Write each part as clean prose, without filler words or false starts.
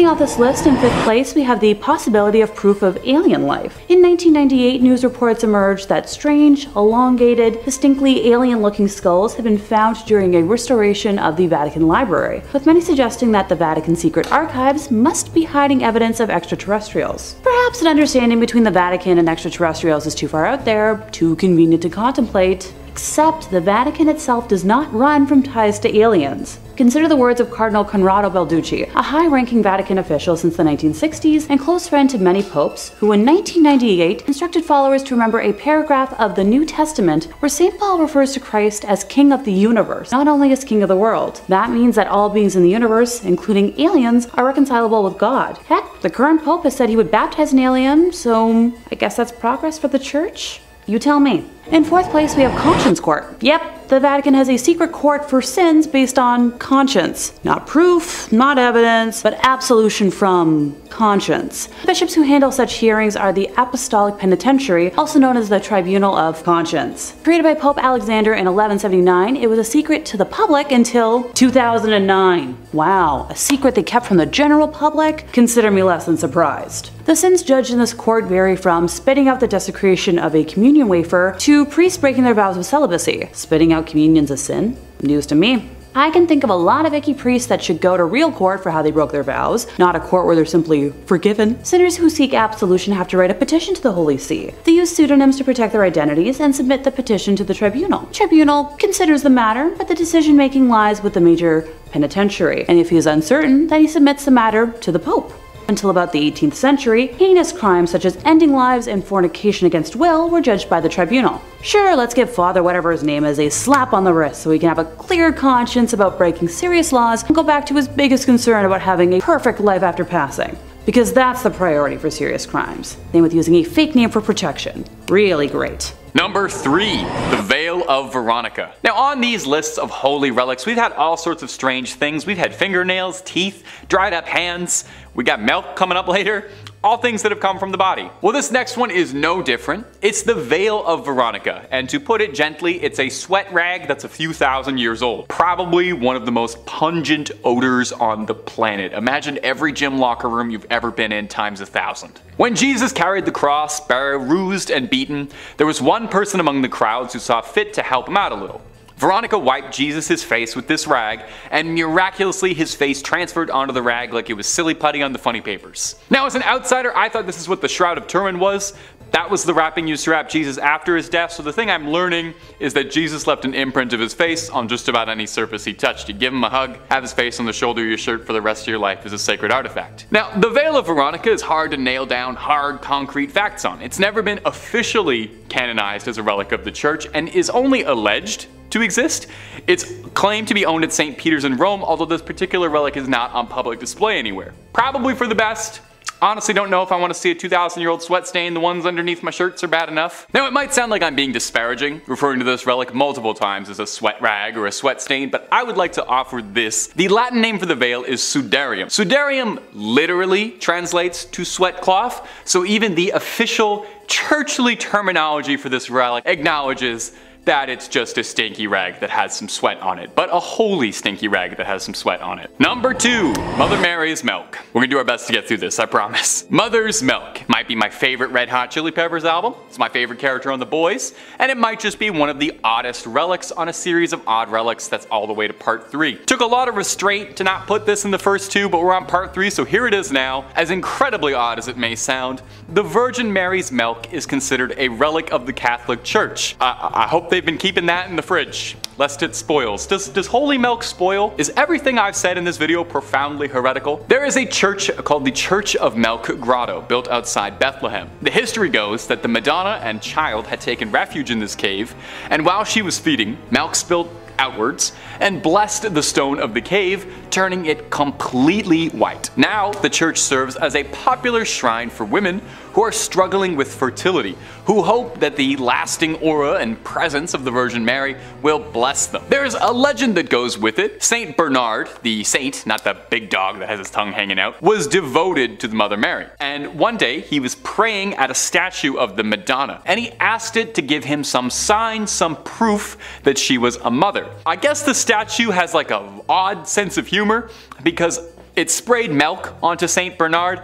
Kicking off this list in 5th place, we have the possibility of proof of alien life. In 1998, news reports emerged that strange, elongated, distinctly alien-looking skulls had been found during a restoration of the Vatican Library, with many suggesting that the Vatican secret archives must be hiding evidence of extraterrestrials. Perhaps an understanding between the Vatican and extraterrestrials is too far out there, too convenient to contemplate. Except the Vatican itself does not run from ties to aliens. Consider the words of Cardinal Conrado Balducci, a high-ranking Vatican official since the 1960s and close friend to many popes, who in 1998 instructed followers to remember a paragraph of the New Testament where St. Paul refers to Christ as King of the universe, not only as King of the world. That means that all beings in the universe, including aliens, are reconcilable with God. Heck, the current pope has said he would baptize an alien, so I guess that's progress for the church? You tell me. In 4th place, we have Conscience Court. Yep, the Vatican has a secret court for sins based on conscience. Not proof, not evidence, but absolution from conscience. Bishops who handle such hearings are the Apostolic Penitentiary, also known as the Tribunal of Conscience. Created by Pope Alexander in 1179, it was a secret to the public until 2009. Wow, a secret they kept from the general public? Consider me less than surprised. The sins judged in this court vary from spitting out the desecration of a communion wafer to priests breaking their vows of celibacy. Spitting out communion's a sin? News to me. I can think of a lot of icky priests that should go to real court for how they broke their vows, not a court where they're simply forgiven. Sinners who seek absolution have to write a petition to the Holy See. They use pseudonyms to protect their identities and submit the petition to the tribunal. The tribunal considers the matter, but the decision-making lies with the major penitentiary, and if he is uncertain, then he submits the matter to the Pope. Until about the 18th century, heinous crimes such as ending lives and fornication against will were judged by the tribunal. Sure, let's give Father whatever his name is a slap on the wrist so he can have a clear conscience about breaking serious laws and go back to his biggest concern about having a perfect life after passing. Because that's the priority for serious crimes. Same with using a fake name for protection. Really great. Number 3. The Veil of Veronica. Now on these lists of holy relics, we've had all sorts of strange things. We've had fingernails, teeth, dried up hands, we got milk coming up later. All things that have come from the body. Well, this next one is no different. It's the Veil of Veronica, and to put it gently, it's a sweat rag that's a few thousand years old. Probably one of the most pungent odors on the planet. Imagine every gym locker room you've ever been in times 1,000. When Jesus carried the cross, bruised and beaten, there was one person among the crowds who saw fit to help him out a little. Veronica wiped Jesus' face with this rag, and miraculously his face transferred onto the rag like it was silly putty on the funny papers. Now as an outsider, I thought this is what the Shroud of Turin was. That was the wrapping used to wrap Jesus after his death, so the thing I'm learning is that Jesus left an imprint of his face on just about any surface he touched. You'd give him a hug, have his face on the shoulder of your shirt for the rest of your life as a sacred artifact. Now, the Veil of Veronica is hard to nail down hard, concrete facts on. It's never been officially canonized as a relic of the church, and is only alleged to exist. It's claimed to be owned at St. Peter's in Rome, although this particular relic is not on public display anywhere. Probably for the best. Honestly don't know if I want to see a 2,000-year-old sweat stain. The ones underneath my shirts are bad enough. Now it might sound like I'm being disparaging, referring to this relic multiple times as a sweat rag or a sweat stain, but I would like to offer this. The Latin name for the veil is sudarium. Sudarium literally translates to sweat cloth, so even the official churchly terminology for this relic acknowledges that it's just a stinky rag that has some sweat on it, but a holy stinky rag that has some sweat on it. Number 2, Mother Mary's milk. We're gonna do our best to get through this, I promise. Mother's Milk might be my favorite Red Hot Chili Peppers album. It's my favorite character on The Boys, and it might just be one of the oddest relics on a series of odd relics that's all the way to part 3. Took a lot of restraint to not put this in the first 2, but we're on part 3, so here it is now. As incredibly odd as it may sound, the Virgin Mary's milk is considered a relic of the Catholic Church. I hope they've been keeping that in the fridge, lest it spoils. Does holy milk spoil? Is everything I've said in this video profoundly heretical? There is a church called the Church of Milk Grotto, built outside Bethlehem. The history goes that the Madonna and Child had taken refuge in this cave, and while she was feeding, milk spilled outwards and blessed the stone of the cave, turning it completely white. Now the church serves as a popular shrine for women who are struggling with fertility, who hope that the lasting aura and presence of the Virgin Mary will bless them. There's a legend that goes with it. Saint Bernard, the saint, not the big dog that has his tongue hanging out, was devoted to the Mother Mary. And one day he was praying at a statue of the Madonna, and he asked it to give him some sign, some proof that she was a mother. I guess the statue has like an odd sense of humor, because It sprayed milk onto St. Bernard.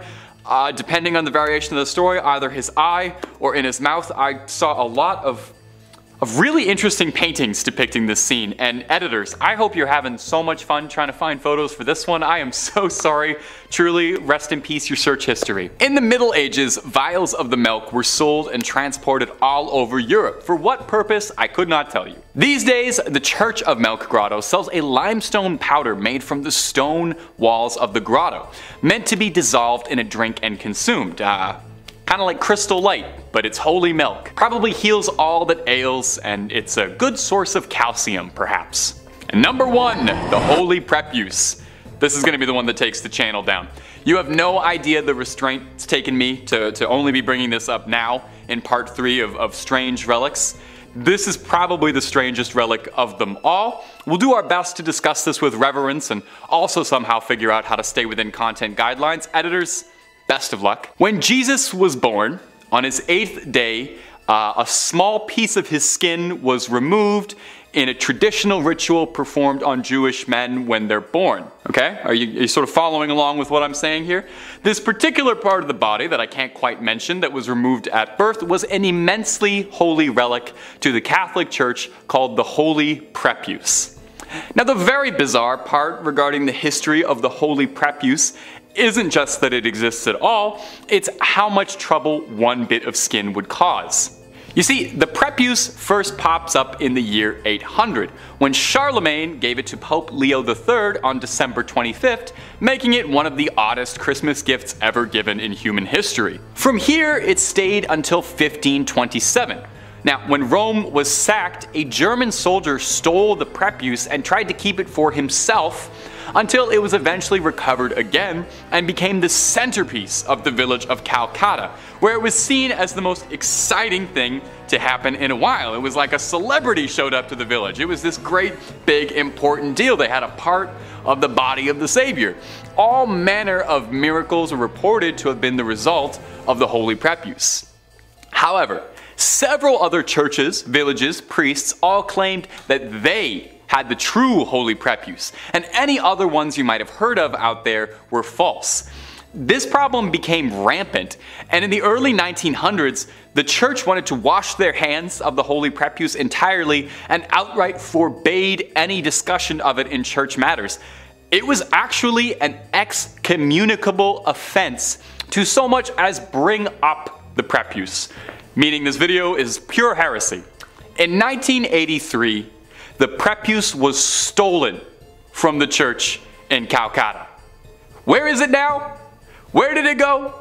Depending on the variation of the story, either his eye or in his mouth. I saw a lot of really interesting paintings depicting this scene, and editors, I hope you're having so much fun trying to find photos for this one. I am so sorry. Truly, rest in peace your search history. In the Middle Ages, vials of the milk were sold and transported all over Europe. For what purpose, I could not tell you. These days, the Church of Milk Grotto sells a limestone powder made from the stone walls of the grotto, meant to be dissolved in a drink and consumed. Kind of like Crystal Light, but it's holy milk. Probably heals all that ails, and it's a good source of calcium, perhaps. And number 1, the holy prepuce. This is going to be the one that takes the channel down. You have no idea the restraint it's taken me to only be bringing this up now in part 3 of strange relics. This is probably the strangest relic of them all. We'll do our best to discuss this with reverence and also somehow figure out how to stay within content guidelines. Editors, best of luck. When Jesus was born, on his 8th day, a small piece of his skin was removed in a traditional ritual performed on Jewish men when they're born. Okay? Are you sort of following along with what I'm saying here? This particular part of the body that I can't quite mention that was removed at birth was an immensely holy relic to the Catholic Church called the holy prepuce. Now, the very bizarre part regarding the history of the holy prepuce isn't just that it exists at all, it's how much trouble one bit of skin would cause. You see, the prepuce first pops up in the year 800, when Charlemagne gave it to Pope Leo III on December 25th, making it one of the oddest Christmas gifts ever given in human history. From here, it stayed until 1527. Now, when Rome was sacked, a German soldier stole the prepuce and tried to keep it for himself until it was eventually recovered again and became the centerpiece of the village of Calcutta, where it was seen as the most exciting thing to happen in a while. It was like a celebrity showed up to the village. It was this great, big, important deal. They had a part of the body of the Savior. All manner of miracles are reported to have been the result of the holy prepuce. However, several other churches, villages, priests all claimed that they had the true holy prepuce, and any other ones you might have heard of out there were false. This problem became rampant, and in the early 1900s, the church wanted to wash their hands of the holy prepuce entirely and outright forbade any discussion of it in church matters. It was actually an excommunicable offense to so much as bring up the prepuce, meaning this video is pure heresy. In 1983, the prepuce was stolen from the church in Calcutta. Where is it now? Where did it go?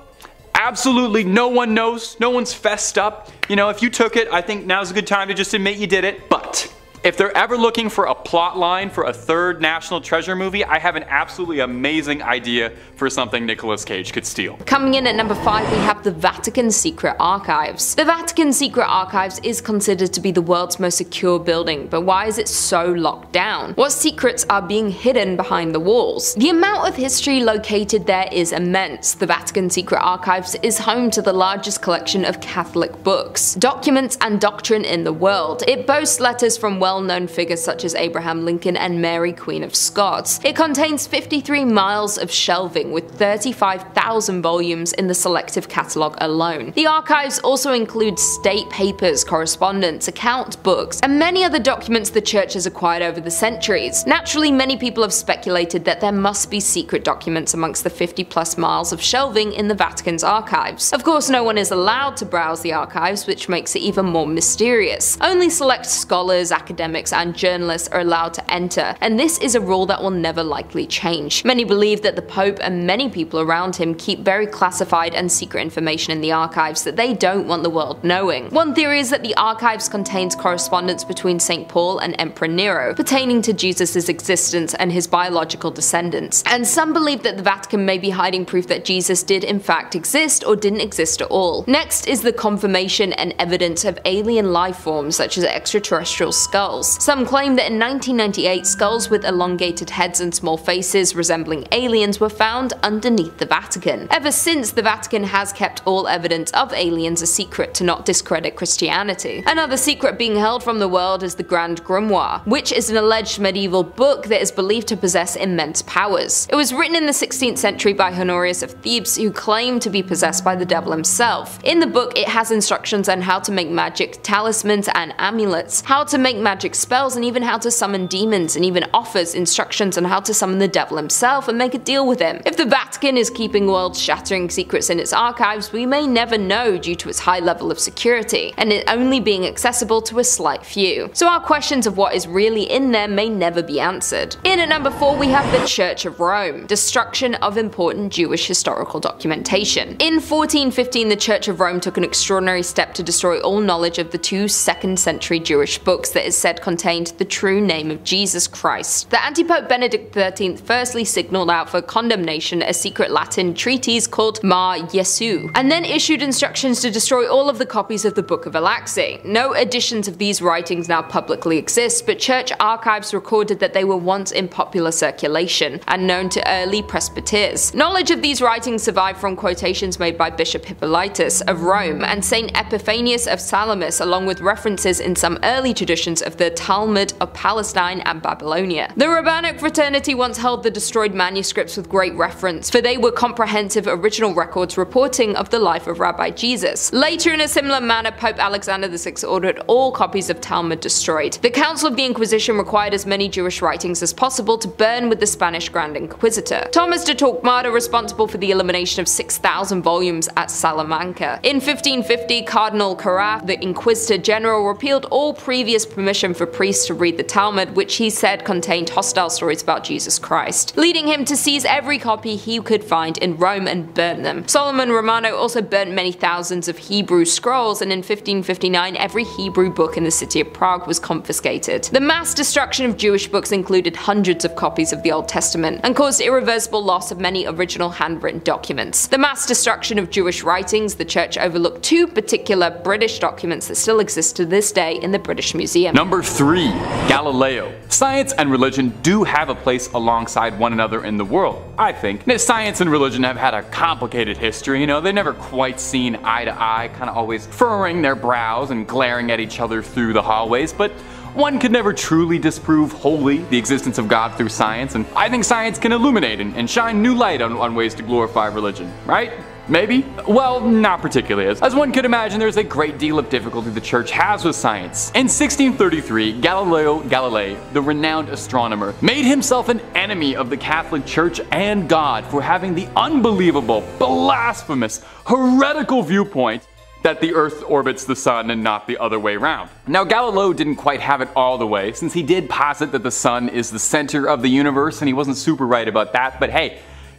Absolutely no one knows. No one's fessed up. You know, if you took it, I think now's a good time to just admit you did it. But if they're ever looking for a plot line for a third National Treasure movie, I have an absolutely amazing idea for something Nicolas Cage could steal. Coming in at number 5, we have the Vatican Secret Archives. The Vatican Secret Archives is considered to be the world's most secure building, but why is it so locked down? What secrets are being hidden behind the walls? The amount of history located there is immense. The Vatican Secret Archives is home to the largest collection of Catholic books, documents, and doctrine in the world. It boasts letters from well-known figures such as Abraham Lincoln and Mary, Queen of Scots. It contains 53 miles of shelving with 35,000 volumes in the selective catalogue alone. The archives also include state papers, correspondence, account books, and many other documents the church has acquired over the centuries. Naturally, many people have speculated that there must be secret documents amongst the 50+ miles of shelving in the Vatican's archives. Of course, no one is allowed to browse the archives, which makes it even more mysterious. Only select scholars, academics, and journalists are allowed to enter, and this is a rule that will never likely change. Many believe that the Pope and many people around him keep very classified and secret information in the archives that they don't want the world knowing. One theory is that the archives contains correspondence between St. Paul and Emperor Nero pertaining to Jesus' existence and his biological descendants, and some believe that the Vatican may be hiding proof that Jesus did in fact exist or didn't exist at all. Next is the confirmation and evidence of alien life forms such as extraterrestrial skulls. skulls. Some claim that in 1998, skulls with elongated heads and small faces resembling aliens were found underneath the Vatican. Ever since, the Vatican has kept all evidence of aliens a secret to not discredit Christianity. Another secret being held from the world is the Grand Grimoire, which is an alleged medieval book that is believed to possess immense powers. It was written in the 16th century by Honorius of Thebes, who claimed to be possessed by the devil himself. In the book, it has instructions on how to make magic talismans and amulets, how to make magic spells, and even how to summon demons, and even offers instructions on how to summon the devil himself and make a deal with him. If the Vatican is keeping world-shattering secrets in its archives, we may never know due to its high level of security, and it only being accessible to a slight few. So our questions of what is really in there may never be answered. In at number 4, we have the Church of Rome. Destruction of important Jewish historical documentation. In 1415, the Church of Rome took an extraordinary step to destroy all knowledge of the two 2nd century Jewish books that is said contained the true name of Jesus Christ. The anti-pope Benedict XIII firstly signalled out for condemnation a secret Latin treatise called Mar Jesu, and then issued instructions to destroy all of the copies of the Book of Alexei. No editions of these writings now publicly exist, but church archives recorded that they were once in popular circulation and known to early presbyters. Knowledge of these writings survived from quotations made by Bishop Hippolytus of Rome and Saint Epiphanius of Salamis, along with references in some early traditions of the Talmud of Palestine and Babylonia. The rabbinic fraternity once held the destroyed manuscripts with great reference, for they were comprehensive original records reporting of the life of Rabbi Jesus. Later, in a similar manner, Pope Alexander VI ordered all copies of Talmud destroyed. The Council of the Inquisition required as many Jewish writings as possible to burn with the Spanish Grand Inquisitor. Thomas de Torquemada, responsible for the elimination of 6,000 volumes at Salamanca. In 1550, Cardinal Carafa, the Inquisitor General, repealed all previous permission for priests to read the Talmud, which he said contained hostile stories about Jesus Christ, leading him to seize every copy he could find in Rome and burn them. Solomon Romano also burnt many thousands of Hebrew scrolls, and in 1559 every Hebrew book in the city of Prague was confiscated. The mass destruction of Jewish books included hundreds of copies of the Old Testament and caused irreversible loss of many original handwritten documents. The mass destruction of Jewish writings, the church overlooked 2 particular British documents that still exist to this day in the British Museum. Number 3. Galileo. Science and religion do have a place alongside one another in the world, I think. Now, science and religion have had a complicated history, they've never quite seen eye to eye, kind of always furrowing their brows and glaring at each other through the hallways, but one could never truly disprove wholly the existence of God through science, and I think science can illuminate and shine new light on ways to glorify religion, right? Maybe? Well, not particularly. As one could imagine, there's a great deal of difficulty the church has with science. In 1633, Galileo Galilei, the renowned astronomer, made himself an enemy of the Catholic Church and God for having the unbelievable, blasphemous, heretical viewpoint that the Earth orbits the Sun and not the other way around. Now, Galileo didn't quite have it all the way, since he did posit that the Sun is the center of the universe, and he wasn't super right about that, but hey,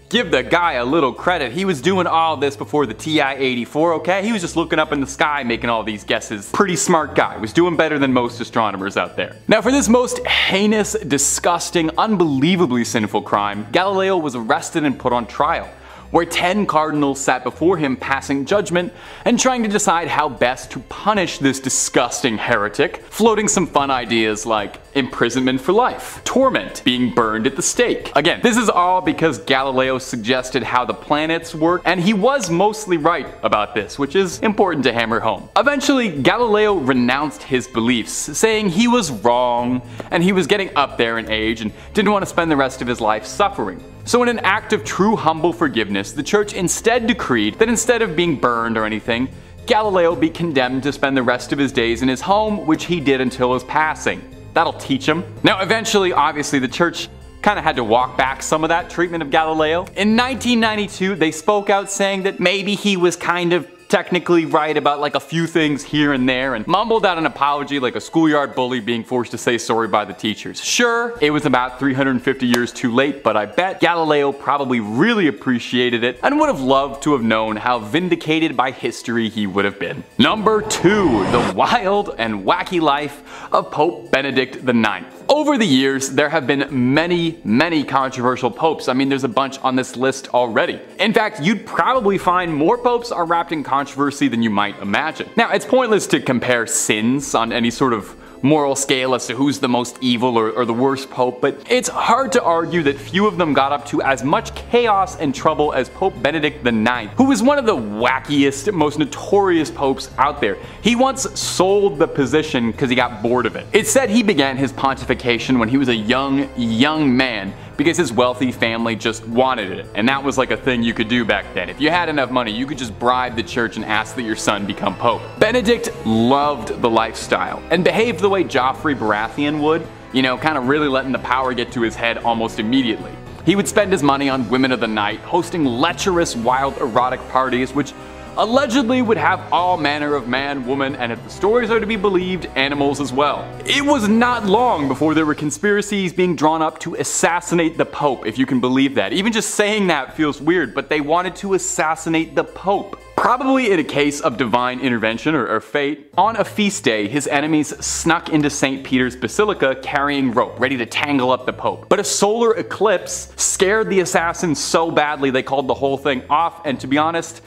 give the guy a little credit. He was doing all this before the TI-84, okay? He was just looking up in the sky making all these guesses. Pretty smart guy. Was doing better than most astronomers out there. Now, for this most heinous, disgusting, unbelievably sinful crime, Galileo was arrested and put on trial, where 10 cardinals sat before him passing judgment and trying to decide how best to punish this disgusting heretic, floating some fun ideas like imprisonment for life, torment, being burned at the stake. Again, this is all because Galileo suggested how the planets work, and he was mostly right about this, which is important to hammer home. Eventually, Galileo renounced his beliefs, saying he was wrong and he was getting up there in age and didn't want to spend the rest of his life suffering. So in an act of true humble forgiveness, the church instead decreed that instead of being burned or anything, Galileo be condemned to spend the rest of his days in his home, which he did until his passing. That'll teach him. Now eventually, obviously, the church kind of had to walk back some of that treatment of Galileo. In 1992, they spoke out saying that maybe he was kind of technically right about like a few things here and there, and mumbled out an apology like a schoolyard bully being forced to say sorry by the teachers. Sure, it was about 350 years too late, but I bet Galileo probably really appreciated it and would have loved to have known how vindicated by history he would have been. Number 2. The wild and wacky life of Pope Benedict IX. Over the years, there have been many controversial popes. I mean, there's a bunch on this list already. In fact, you'd probably find more popes are wrapped in controversy than you might imagine. Now, it's pointless to compare sins on any sort of moral scale as to who's the most evil or the worst pope, but it's hard to argue that few of them got up to as much chaos and trouble as Pope Benedict IX, who was one of the wackiest, most notorious popes out there. He once sold the position because he got bored of it. It's said he began his pontification when he was a young man because his wealthy family just wanted it, and that was like a thing you could do back then. If you had enough money, you could just bribe the church and ask that your son become pope. Benedict loved the lifestyle and behaved the way Joffrey Baratheon would, you know, kind of really letting the power get to his head almost immediately. He would spend his money on women of the night, hosting lecherous, wild, erotic parties, which allegedly would have all manner of man, woman, and if the stories are to be believed, animals as well. It was not long before there were conspiracies being drawn up to assassinate the Pope, if you can believe that. Even just saying that feels weird, but they wanted to assassinate the Pope. Probably in a case of divine intervention or fate, on a feast day, his enemies snuck into St. Peter's Basilica carrying rope, ready to tangle up the Pope. But a solar eclipse scared the assassins so badly they called the whole thing off, and to be honest,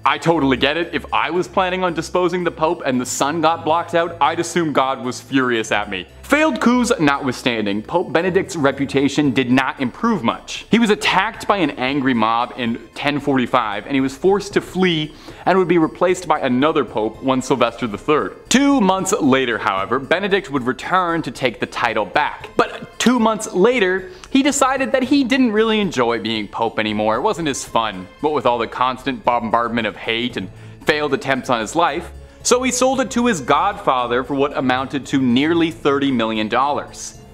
I totally get it. If I was planning on disposing the Pope and the sun got blocked out, I'd assume God was furious at me. Failed coups notwithstanding, Pope Benedict's reputation did not improve much. He was attacked by an angry mob in 1045 and he was forced to flee and would be replaced by another pope, one Sylvester III. 2 months later, however, Benedict would return to take the title back. But 2 months later, he decided that he didn't really enjoy being pope anymore. It wasn't as fun, what with all the constant bombardment of hate and failed attempts on his life. So he sold it to his godfather for what amounted to nearly $30 million.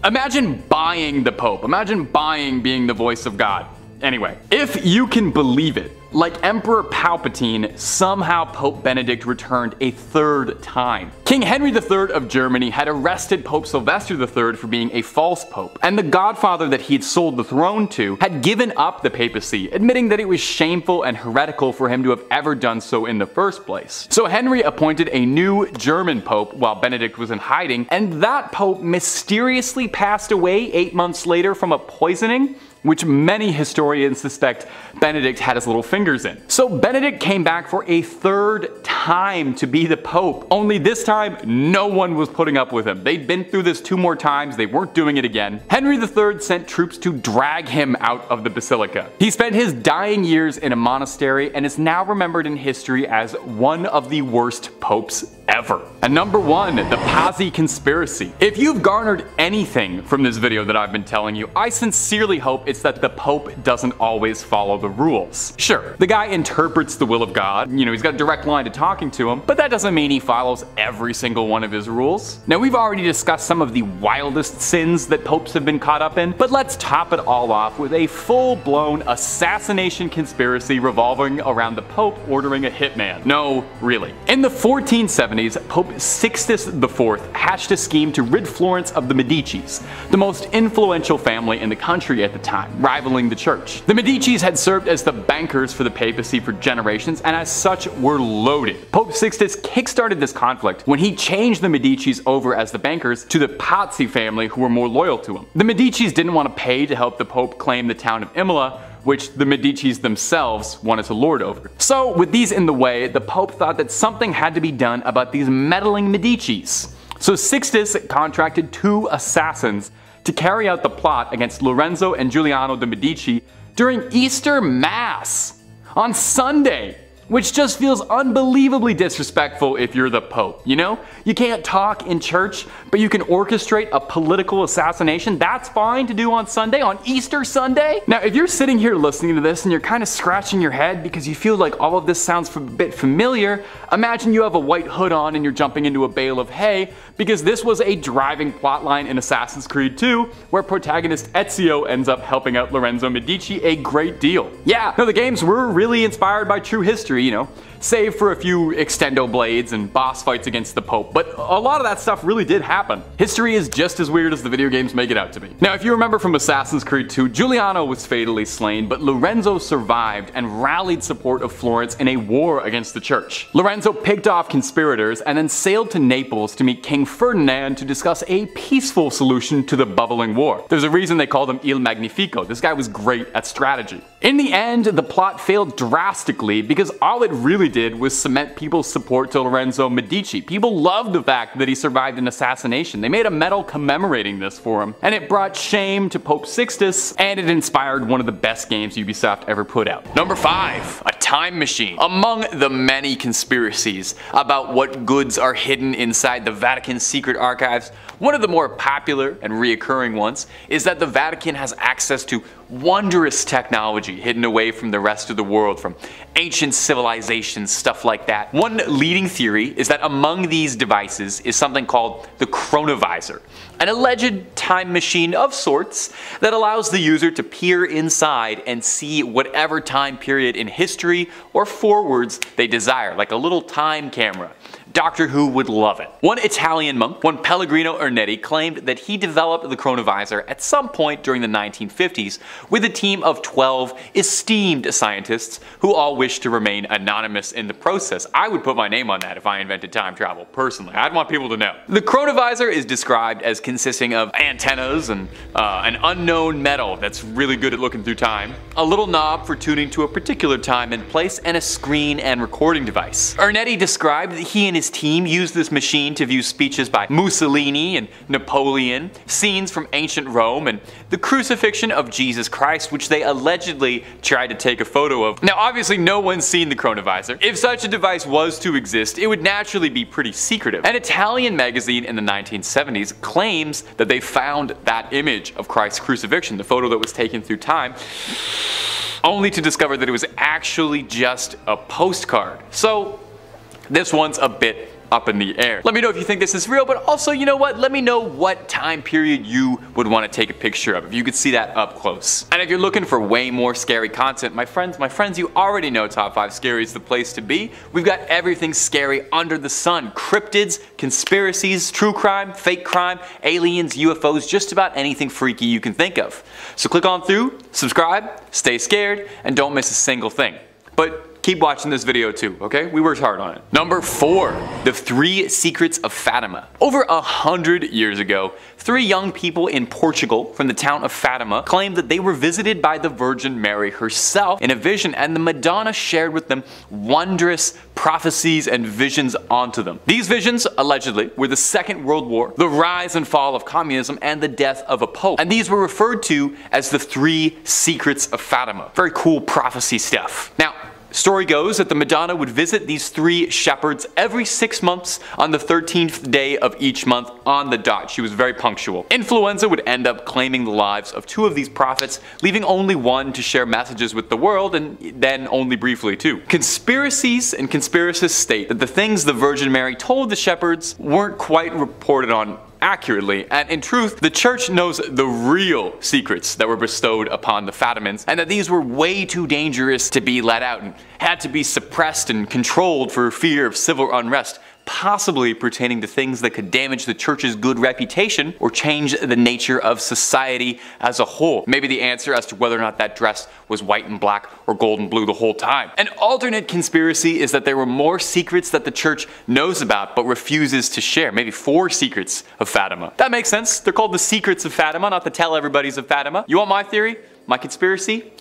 Imagine buying the Pope. Imagine buying being the voice of God. Anyway, if you can believe it, like Emperor Palpatine, somehow Pope Benedict returned a third time. King Henry III of Germany had arrested Pope Sylvester III for being a false pope, and the godfather that he had sold the throne to had given up the papacy, admitting that it was shameful and heretical for him to have ever done so in the first place. So Henry appointed a new German pope while Benedict was in hiding, and that pope mysteriously passed away 8 months later from a poisoning, which many historians suspect Benedict had his little fingers in. So Benedict came back for a third time to be the Pope, only this time no one was putting up with him. They'd been through this 2 more times, they weren't doing it again. Henry III sent troops to drag him out of the basilica. He spent his dying years in a monastery and is now remembered in history as one of the worst popes ever. And number 1, the Pazzi conspiracy. If you've garnered anything from this video that I've been telling you, I sincerely hope it's that the Pope doesn't always follow the rules. Sure, the guy interprets the will of God, you know, he's got a direct line to talking to him, but that doesn't mean he follows every single one of his rules. Now, we've already discussed some of the wildest sins that popes have been caught up in, but let's top it all off with a full-blown assassination conspiracy revolving around the Pope ordering a hitman. No, really. In the 1470s, Pope Sixtus IV hatched a scheme to rid Florence of the Medicis, the most influential family in the country at the time, rivaling the church. The Medicis had served as the bankers for the papacy for generations, and as such were loaded. Pope Sixtus kickstarted this conflict when he changed the Medicis over as the bankers to the Pazzi family, who were more loyal to him. The Medicis didn't want to pay to help the Pope claim the town of Imola, which the Medicis themselves wanted to lord over. So with these in the way, the Pope thought that something had to be done about these meddling Medicis. So Sixtus contracted 2 assassins to carry out the plot against Lorenzo and Giuliano de' Medici during Easter Mass on Sunday, which just feels unbelievably disrespectful if you're the Pope, you know? You can't talk in church, but you can orchestrate a political assassination. That's fine to do on Sunday, on Easter Sunday? Now, if you're sitting here listening to this and you're kind of scratching your head because you feel like all of this sounds a bit familiar, imagine you have a white hood on and you're jumping into a bale of hay, because this was a driving plotline in Assassin's Creed 2, where protagonist Ezio ends up helping out Lorenzo Medici a great deal. Yeah, no, the games were really inspired by true history, you know, save for a few extendo blades and boss fights against the Pope, but a lot of that stuff really did happen. History is just as weird as the video games make it out to be. Now, if you remember from Assassin's Creed 2, Giuliano was fatally slain, but Lorenzo survived and rallied support of Florence in a war against the church. Lorenzo picked off conspirators and then sailed to Naples to meet King Ferdinand to discuss a peaceful solution to the bubbling war. There's a reason they called him Il Magnifico. This guy was great at strategy. In the end, the plot failed drastically because all it really did was cement people's support to Lorenzo Medici. People loved the fact that he survived an assassination. They made a medal commemorating this for him, and it brought shame to Pope Sixtus, and it inspired one of the best games Ubisoft ever put out. Number 5, a time machine. Among the many conspiracies about what goods are hidden inside the Vatican's secret archives, one of the more popular and reoccurring ones is that the Vatican has access to wondrous technology hidden away from the rest of the world, from ancient civilizations, stuff like that. One leading theory is that among these devices is something called the chronovisor, an alleged time machine of sorts that allows the user to peer inside and see whatever time period in history or forwards they desire, like a little time camera. Doctor Who would love it. One Italian monk, one Pellegrino Ernetti, claimed that he developed the chronovisor at some point during the 1950s with a team of 12 esteemed scientists who all wished to remain anonymous in the process. I would put my name on that if I invented time travel, personally. I'd want people to know. The chronovisor is described as consisting of antennas and an unknown metal that's really good at looking through time, a little knob for tuning to a particular time and place, and a screen and recording device. Ernetti described that he and his team used this machine to view speeches by Mussolini and Napoleon, scenes from ancient Rome, and the crucifixion of Jesus Christ, which they allegedly tried to take a photo of. Now obviously no one's seen the chronovisor. If such a device was to exist, it would naturally be pretty secretive. An Italian magazine in the 1970s claims that they found that image of Christ's crucifixion, the photo that was taken through time, only to discover that it was actually just a postcard. So this one's a bit up in the air. Let me know if you think this is real, but also, you know what, let me know what time period you would want to take a picture of, if you could see that up close. And if you're looking for way more scary content, my friends, you already know Top 5 Scary is the place to be. We've got everything scary under the sun. Cryptids, conspiracies, true crime, fake crime, aliens, UFOs, just about anything freaky you can think of. So click on through, subscribe, stay scared, and don't miss a single thing. But keep watching this video too, okay? We worked hard on it. Number 4, the 3 secrets of Fatima. Over 100 years ago, 3 young people in Portugal from the town of Fatima claimed that they were visited by the Virgin Mary herself in a vision, and the Madonna shared with them wondrous prophecies and visions onto them. These visions, allegedly, were the Second World War, the rise and fall of communism, and the death of a pope. And these were referred to as the 3 secrets of Fatima. Very cool prophecy stuff. Now, story goes that the Madonna would visit these 3 shepherds every 6 months on the 13th day of each month on the dot. She was very punctual. Influenza would end up claiming the lives of 2 of these prophets, leaving only one to share messages with the world, and then only briefly too. Conspiracies and conspiracists state that the things the Virgin Mary told the shepherds weren't quite reported on accurately, and in truth, the church knows the real secrets that were bestowed upon the Fatimans, and that these were way too dangerous to be let out and had to be suppressed and controlled for fear of civil unrest, possibly pertaining to things that could damage the church's good reputation or change the nature of society as a whole. Maybe the answer as to whether or not that dress was white and black or gold and blue the whole time. An alternate conspiracy is that there were more secrets that the church knows about but refuses to share. Maybe 4 secrets of Fatima. That makes sense. They're called the secrets of Fatima, not the tell everybody's of Fatima. You want my theory? My conspiracy?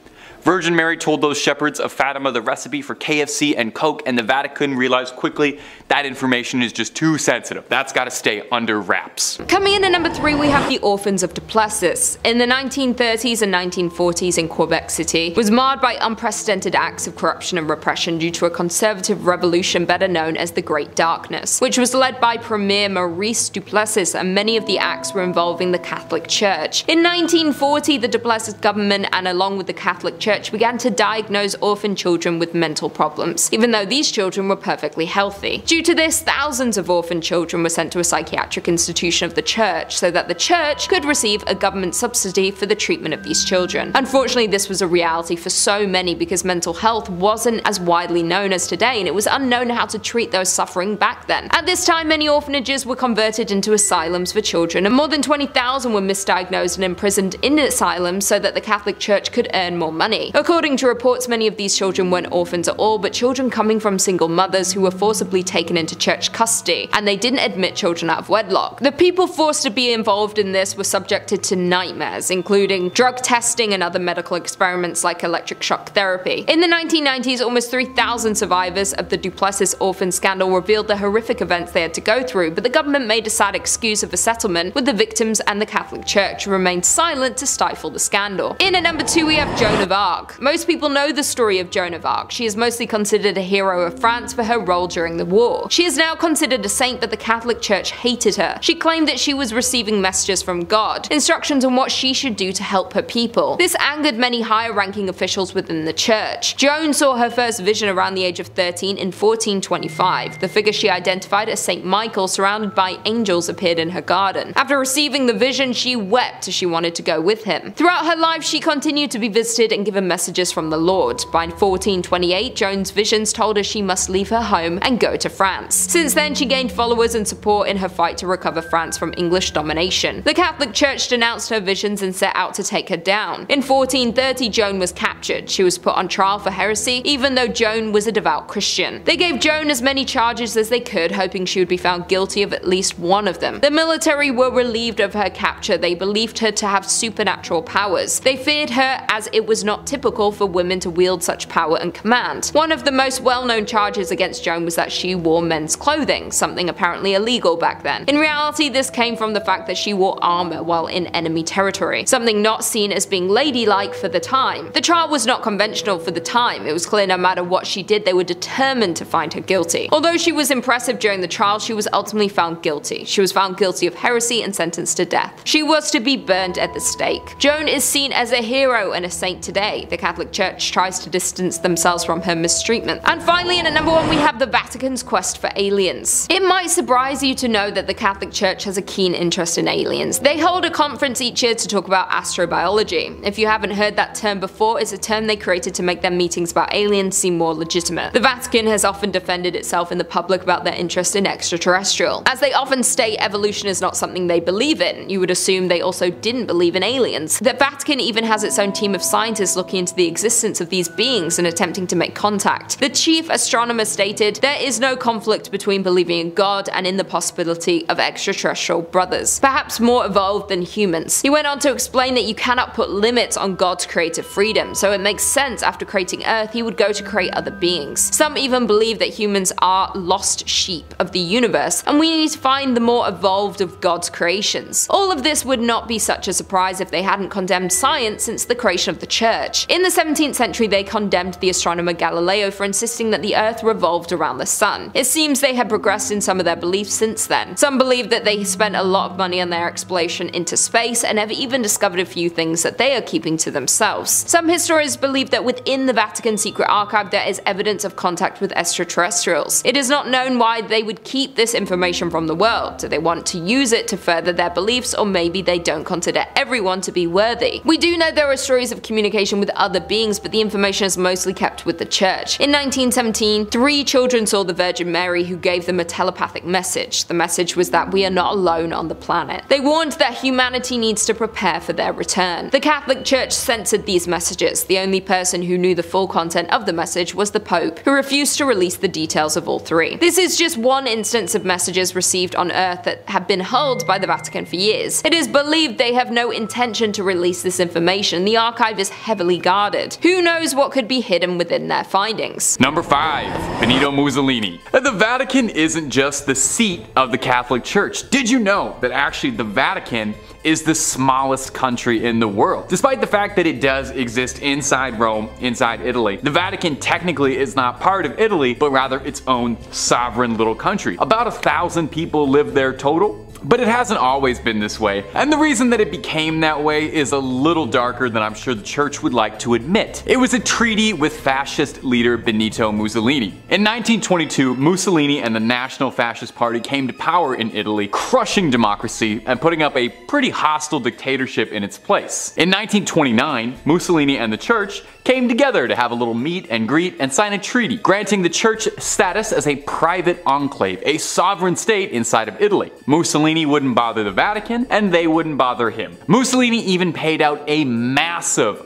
Virgin Mary told those shepherds of Fatima the recipe for KFC and Coke, and the Vatican realized quickly that information is just too sensitive. That's gotta stay under wraps. Coming in at number 3, we have the Orphans of Duplessis. In the 1930s and 1940s in Quebec City was marred by unprecedented acts of corruption and repression due to a conservative revolution better known as the Great Darkness, which was led by Premier Maurice Duplessis, and many of the acts were involving the Catholic Church. In 1940, the Duplessis government, and along with the Catholic Church, began to diagnose orphan children with mental problems, even though these children were perfectly healthy. Due to this, thousands of orphan children were sent to a psychiatric institution of the church so that the church could receive a government subsidy for the treatment of these children. Unfortunately, this was a reality for so many because mental health wasn't as widely known as today, and it was unknown how to treat those suffering back then. At this time, many orphanages were converted into asylums for children, and more than 20,000 were misdiagnosed and imprisoned in asylums so that the Catholic Church could earn more money. money. According to reports, many of these children weren't orphans at all, but children coming from single mothers who were forcibly taken into church custody, and they didn't admit children out of wedlock. The people forced to be involved in this were subjected to nightmares, including drug testing and other medical experiments like electric shock therapy. In the 1990s, almost 3,000 survivors of the Duplessis orphan scandal revealed the horrific events they had to go through, but the government made a sad excuse of a settlement with the victims, and the Catholic Church remained silent to stifle the scandal. In at number 2 we have Joan of Arc. Most people know the story of Joan of Arc. She is mostly considered a hero of France for her role during the war. She is now considered a saint, but the Catholic Church hated her. She claimed that she was receiving messages from God, instructions on what she should do to help her people. This angered many higher-ranking officials within the church. Joan saw her first vision around the age of 13 in 1425. The figure she identified as Saint Michael, surrounded by angels, appeared in her garden. After receiving the vision, she wept as she wanted to go with him. Throughout her life, she continued to be visited and given messages from the Lord. By 1428, Joan's visions told her she must leave her home and go to France. Since then, she gained followers and support in her fight to recover France from English domination. The Catholic Church denounced her visions and set out to take her down. In 1430, Joan was captured. She was put on trial for heresy, even though Joan was a devout Christian. They gave Joan as many charges as they could, hoping she would be found guilty of at least one of them. The military were relieved of her capture. They believed her to have supernatural powers. They feared her as it was not typical for women to wield such power and command. One of the most well-known charges against Joan was that she wore men's clothing, something apparently illegal back then. In reality, this came from the fact that she wore armor while in enemy territory, something not seen as being ladylike for the time. The trial was not conventional for the time. It was clear no matter what she did, they were determined to find her guilty. Although she was impressive during the trial, she was ultimately found guilty. She was found guilty of heresy and sentenced to death. She was to be burned at the stake. Joan is seen as a hero and a saint today. The Catholic Church tries to distance themselves from her mistreatment. And finally, in at number 1 we have the Vatican's quest for aliens. It might surprise you to know that the Catholic Church has a keen interest in aliens. They hold a conference each year to talk about astrobiology. If you haven't heard that term before, it's a term they created to make their meetings about aliens seem more legitimate. The Vatican has often defended itself in the public about their interest in extraterrestrial. As they often state, evolution is not something they believe in. You would assume they also didn't believe in aliens. The Vatican even has its own team of scientists looking into the existence of these beings and attempting to make contact. The chief astronomer stated, "There is no conflict between believing in God and in the possibility of extraterrestrial brothers, perhaps more evolved than humans." He went on to explain that you cannot put limits on God's creative freedom, so it makes sense after creating Earth he would go to create other beings. Some even believe that humans are lost sheep of the universe, and we need to find the more evolved of God's creations. All of this would not be such a surprise if they hadn't condemned science since the creation of the church. In the 17th century, they condemned the astronomer Galileo for insisting that the Earth revolved around the sun. It seems they had progressed in some of their beliefs since then. Some believe that they spent a lot of money on their exploration into space and have even discovered a few things that they are keeping to themselves. Some historians believe that within the Vatican secret archive there is evidence of contact with extraterrestrials. It is not known why they would keep this information from the world. Do they want to use it to further their beliefs, or maybe they don't consider everyone to be worthy? We do know there are stories of communication with other beings, but the information is mostly kept with the church. In 1917, 3 children saw the Virgin Mary, who gave them a telepathic message. The message was that we are not alone on the planet. They warned that humanity needs to prepare for their return. The Catholic Church censored these messages. The only person who knew the full content of the message was the Pope, who refused to release the details of all 3. This is just one instance of messages received on Earth that have been held by the Vatican for years. It is believed they have no intention to release this information. The archive is heavily guarded. Who knows what could be hidden within their findings? Number 5. Benito Mussolini. The Vatican isn't just the seat of the Catholic Church. Did you know that actually the Vatican is the smallest country in the world? Despite the fact that it does exist inside Rome, inside Italy, the Vatican technically is not part of Italy, but rather its own sovereign little country. About 1,000 people live there total. But it hasn't always been this way, and the reason that it became that way is a little darker than I'm sure the church would like to admit. It was a treaty with fascist leader Benito Mussolini. In 1922, Mussolini and the National Fascist Party came to power in Italy, crushing democracy and putting up a pretty hostile dictatorship in its place. In 1929, Mussolini and the church came together to have a little meet and greet and sign a treaty, granting the church status as a private enclave, a sovereign state inside of Italy. Mussolini Mussolini wouldn't bother the Vatican, and they wouldn't bother him. Mussolini even paid out a massive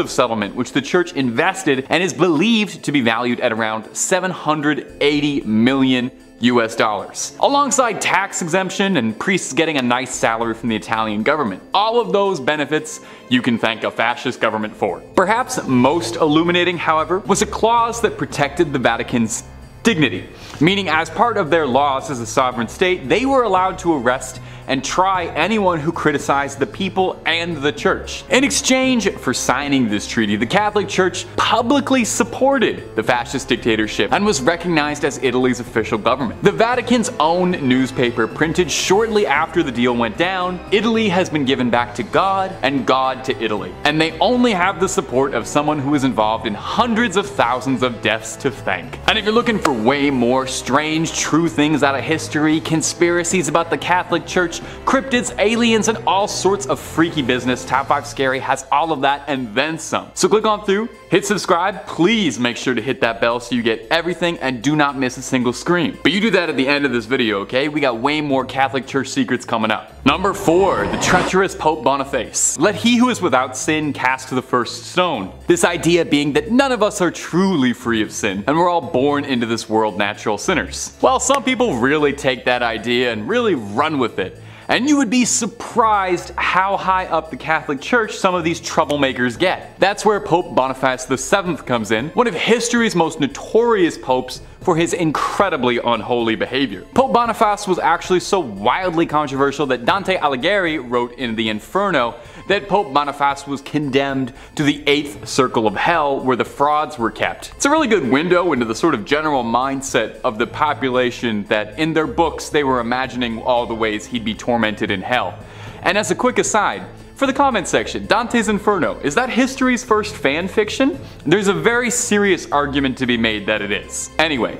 settlement which the church invested and is believed to be valued at around $780 million. Alongside tax exemption and priests getting a nice salary from the Italian government. All of those benefits you can thank a fascist government for. Perhaps most illuminating, however, was a clause that protected the Vatican's dignity, meaning as part of their laws as a sovereign state, they were allowed to arrest and try anyone who criticized the people and the church. In exchange for signing this treaty, the Catholic Church publicly supported the fascist dictatorship and was recognized as Italy's official government. The Vatican's own newspaper printed shortly after the deal went down, "Italy has been given back to God and God to Italy." And they only have the support of someone who was involved in hundreds of thousands of deaths to thank. And if you're looking for way more strange, true things out of history, conspiracies about the Catholic Church, cryptids, aliens, and all sorts of freaky business, Top 5 Scary has all of that and then some. So click on through, hit subscribe, please make sure to hit that bell so you get everything and do not miss a single scream. But you do that at the end of this video, okay? We got way more Catholic Church secrets coming up. Number 4, the treacherous Pope Boniface. Let he who is without sin cast the first stone. This idea being that none of us are truly free of sin, and we're all born into this world natural sinners. Well, some people really take that idea and really run with it. And you would be surprised how high up the Catholic Church some of these troublemakers get. That's where Pope Boniface VII comes in, one of history's most notorious popes for his incredibly unholy behavior. Pope Boniface was actually so wildly controversial that Dante Alighieri wrote in the Inferno that Pope Boniface was condemned to the 8th circle of hell where the frauds were kept. It's a really good window into the sort of general mindset of the population that in their books they were imagining all the ways he'd be tormented in hell. And as a quick aside, for the comment section, Dante's Inferno, is that history's first fan fiction? There's a very serious argument to be made that it is. Anyway,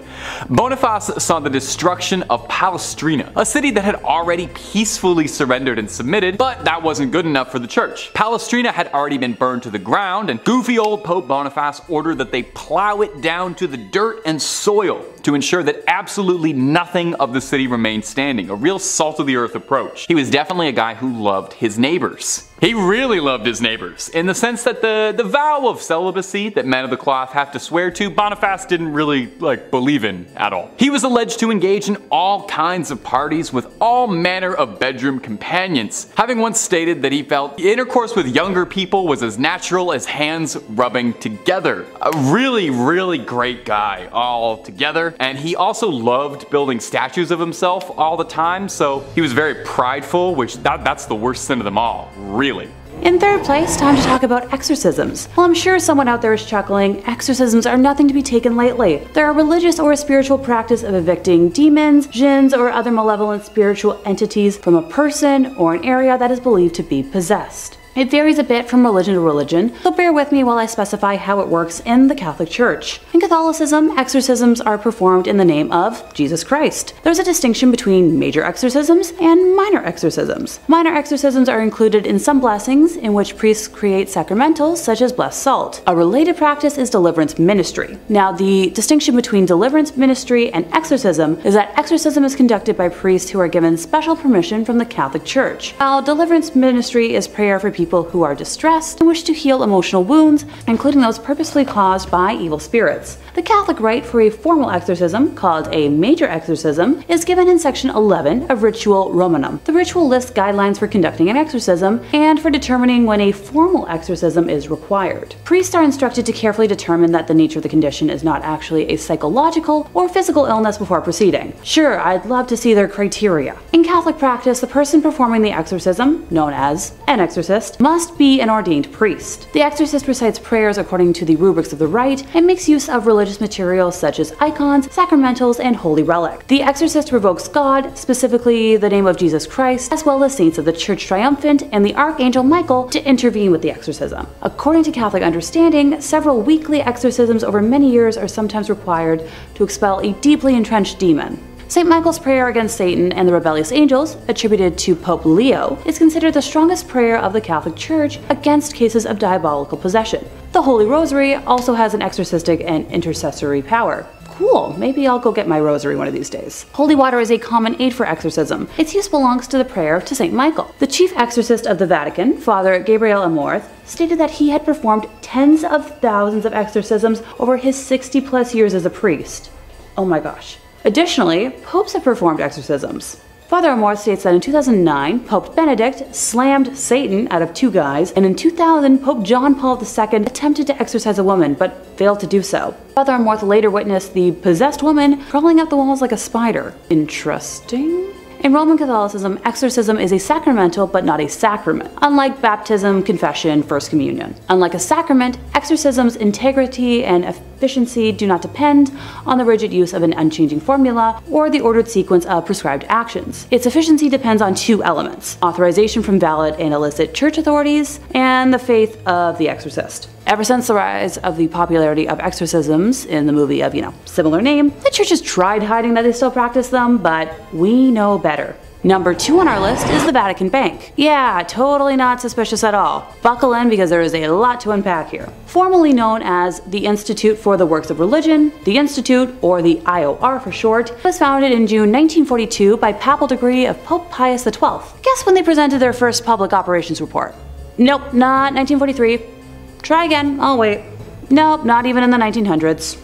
Boniface saw the destruction of Palestrina, a city that had already peacefully surrendered and submitted, but that wasn't good enough for the church. Palestrina had already been burned to the ground, and goofy old Pope Boniface ordered that they plow it down to the dirt and soil to ensure that absolutely nothing of the city remained standing, a real salt of the earth approach. He was definitely a guy who loved his neighbors. He really loved his neighbors, in the sense that the vow of celibacy that men of the cloth have to swear to, Boniface didn't really believe in at all. He was alleged to engage in all kinds of parties with all manner of bedroom companions, having once stated that he felt intercourse with younger people was as natural as hands rubbing together. A really, really great guy all together, and he also loved building statues of himself all the time, so he was very prideful, which that's the worst sin of them all, really. In third place, time to talk about exorcisms. Well, I'm sure someone out there is chuckling, exorcisms are nothing to be taken lightly. They're a religious or a spiritual practice of evicting demons, jinns, or other malevolent spiritual entities from a person or an area that is believed to be possessed. It varies a bit from religion to religion, so bear with me while I specify how it works in the Catholic Church. In Catholicism, exorcisms are performed in the name of Jesus Christ. There's a distinction between major exorcisms and minor exorcisms. Minor exorcisms are included in some blessings in which priests create sacramentals such as blessed salt. A related practice is deliverance ministry. Now, the distinction between deliverance ministry and exorcism is that exorcism is conducted by priests who are given special permission from the Catholic Church, while deliverance ministry is prayer for people who are distressed and wish to heal emotional wounds, including those purposefully caused by evil spirits. The Catholic rite for a formal exorcism, called a major exorcism, is given in section 11 of Ritual Romanum. The ritual lists guidelines for conducting an exorcism and for determining when a formal exorcism is required. Priests are instructed to carefully determine that the nature of the condition is not actually a psychological or physical illness before proceeding. Sure, I'd love to see their criteria. In Catholic practice, the person performing the exorcism, known as an exorcist, must be an ordained priest. The exorcist recites prayers according to the rubrics of the rite and makes use of religious materials such as icons, sacramentals, and holy relics. The exorcist revokes God, specifically the name of Jesus Christ, as well as saints of the Church Triumphant and the Archangel Michael, to intervene with the exorcism. According to Catholic understanding, several weekly exorcisms over many years are sometimes required to expel a deeply entrenched demon. St. Michael's prayer against Satan and the rebellious angels, attributed to Pope Leo, is considered the strongest prayer of the Catholic Church against cases of diabolical possession. The Holy Rosary also has an exorcistic and intercessory power. Cool, maybe I'll go get my rosary one of these days. Holy water is a common aid for exorcism. Its use belongs to the prayer to St. Michael. The chief exorcist of the Vatican, Father Gabriel Amorth, stated that he had performed tens of thousands of exorcisms over his 60+ years as a priest. Oh my gosh. Additionally, popes have performed exorcisms. Father Amorth states that in 2009, Pope Benedict slammed Satan out of 2 guys, and in 2000, Pope John Paul II attempted to exorcise a woman, but failed to do so. Father Amorth later witnessed the possessed woman crawling up the walls like a spider. Interesting. In Roman Catholicism, exorcism is a sacramental but not a sacrament, unlike baptism, confession, First Communion. Unlike a sacrament, exorcism's integrity and efficiency do not depend on the rigid use of an unchanging formula or the ordered sequence of prescribed actions. Its efficiency depends on 2 elements: authorization from valid and illicit church authorities, and the faith of the exorcist. Ever since the rise of the popularity of exorcisms in the movie of, similar name, the church has tried hiding that they still practice them, but we know better. Number 2 on our list is the Vatican Bank. Yeah, totally not suspicious at all. Buckle in because there is a lot to unpack here. Formerly known as the Institute for the Works of Religion, the Institute, or the IOR for short, was founded in June 1942 by papal decree of Pope Pius XII. Guess when they presented their first public operations report? Nope, not 1943. Try again, I'll wait. Nope, not even in the 1900s.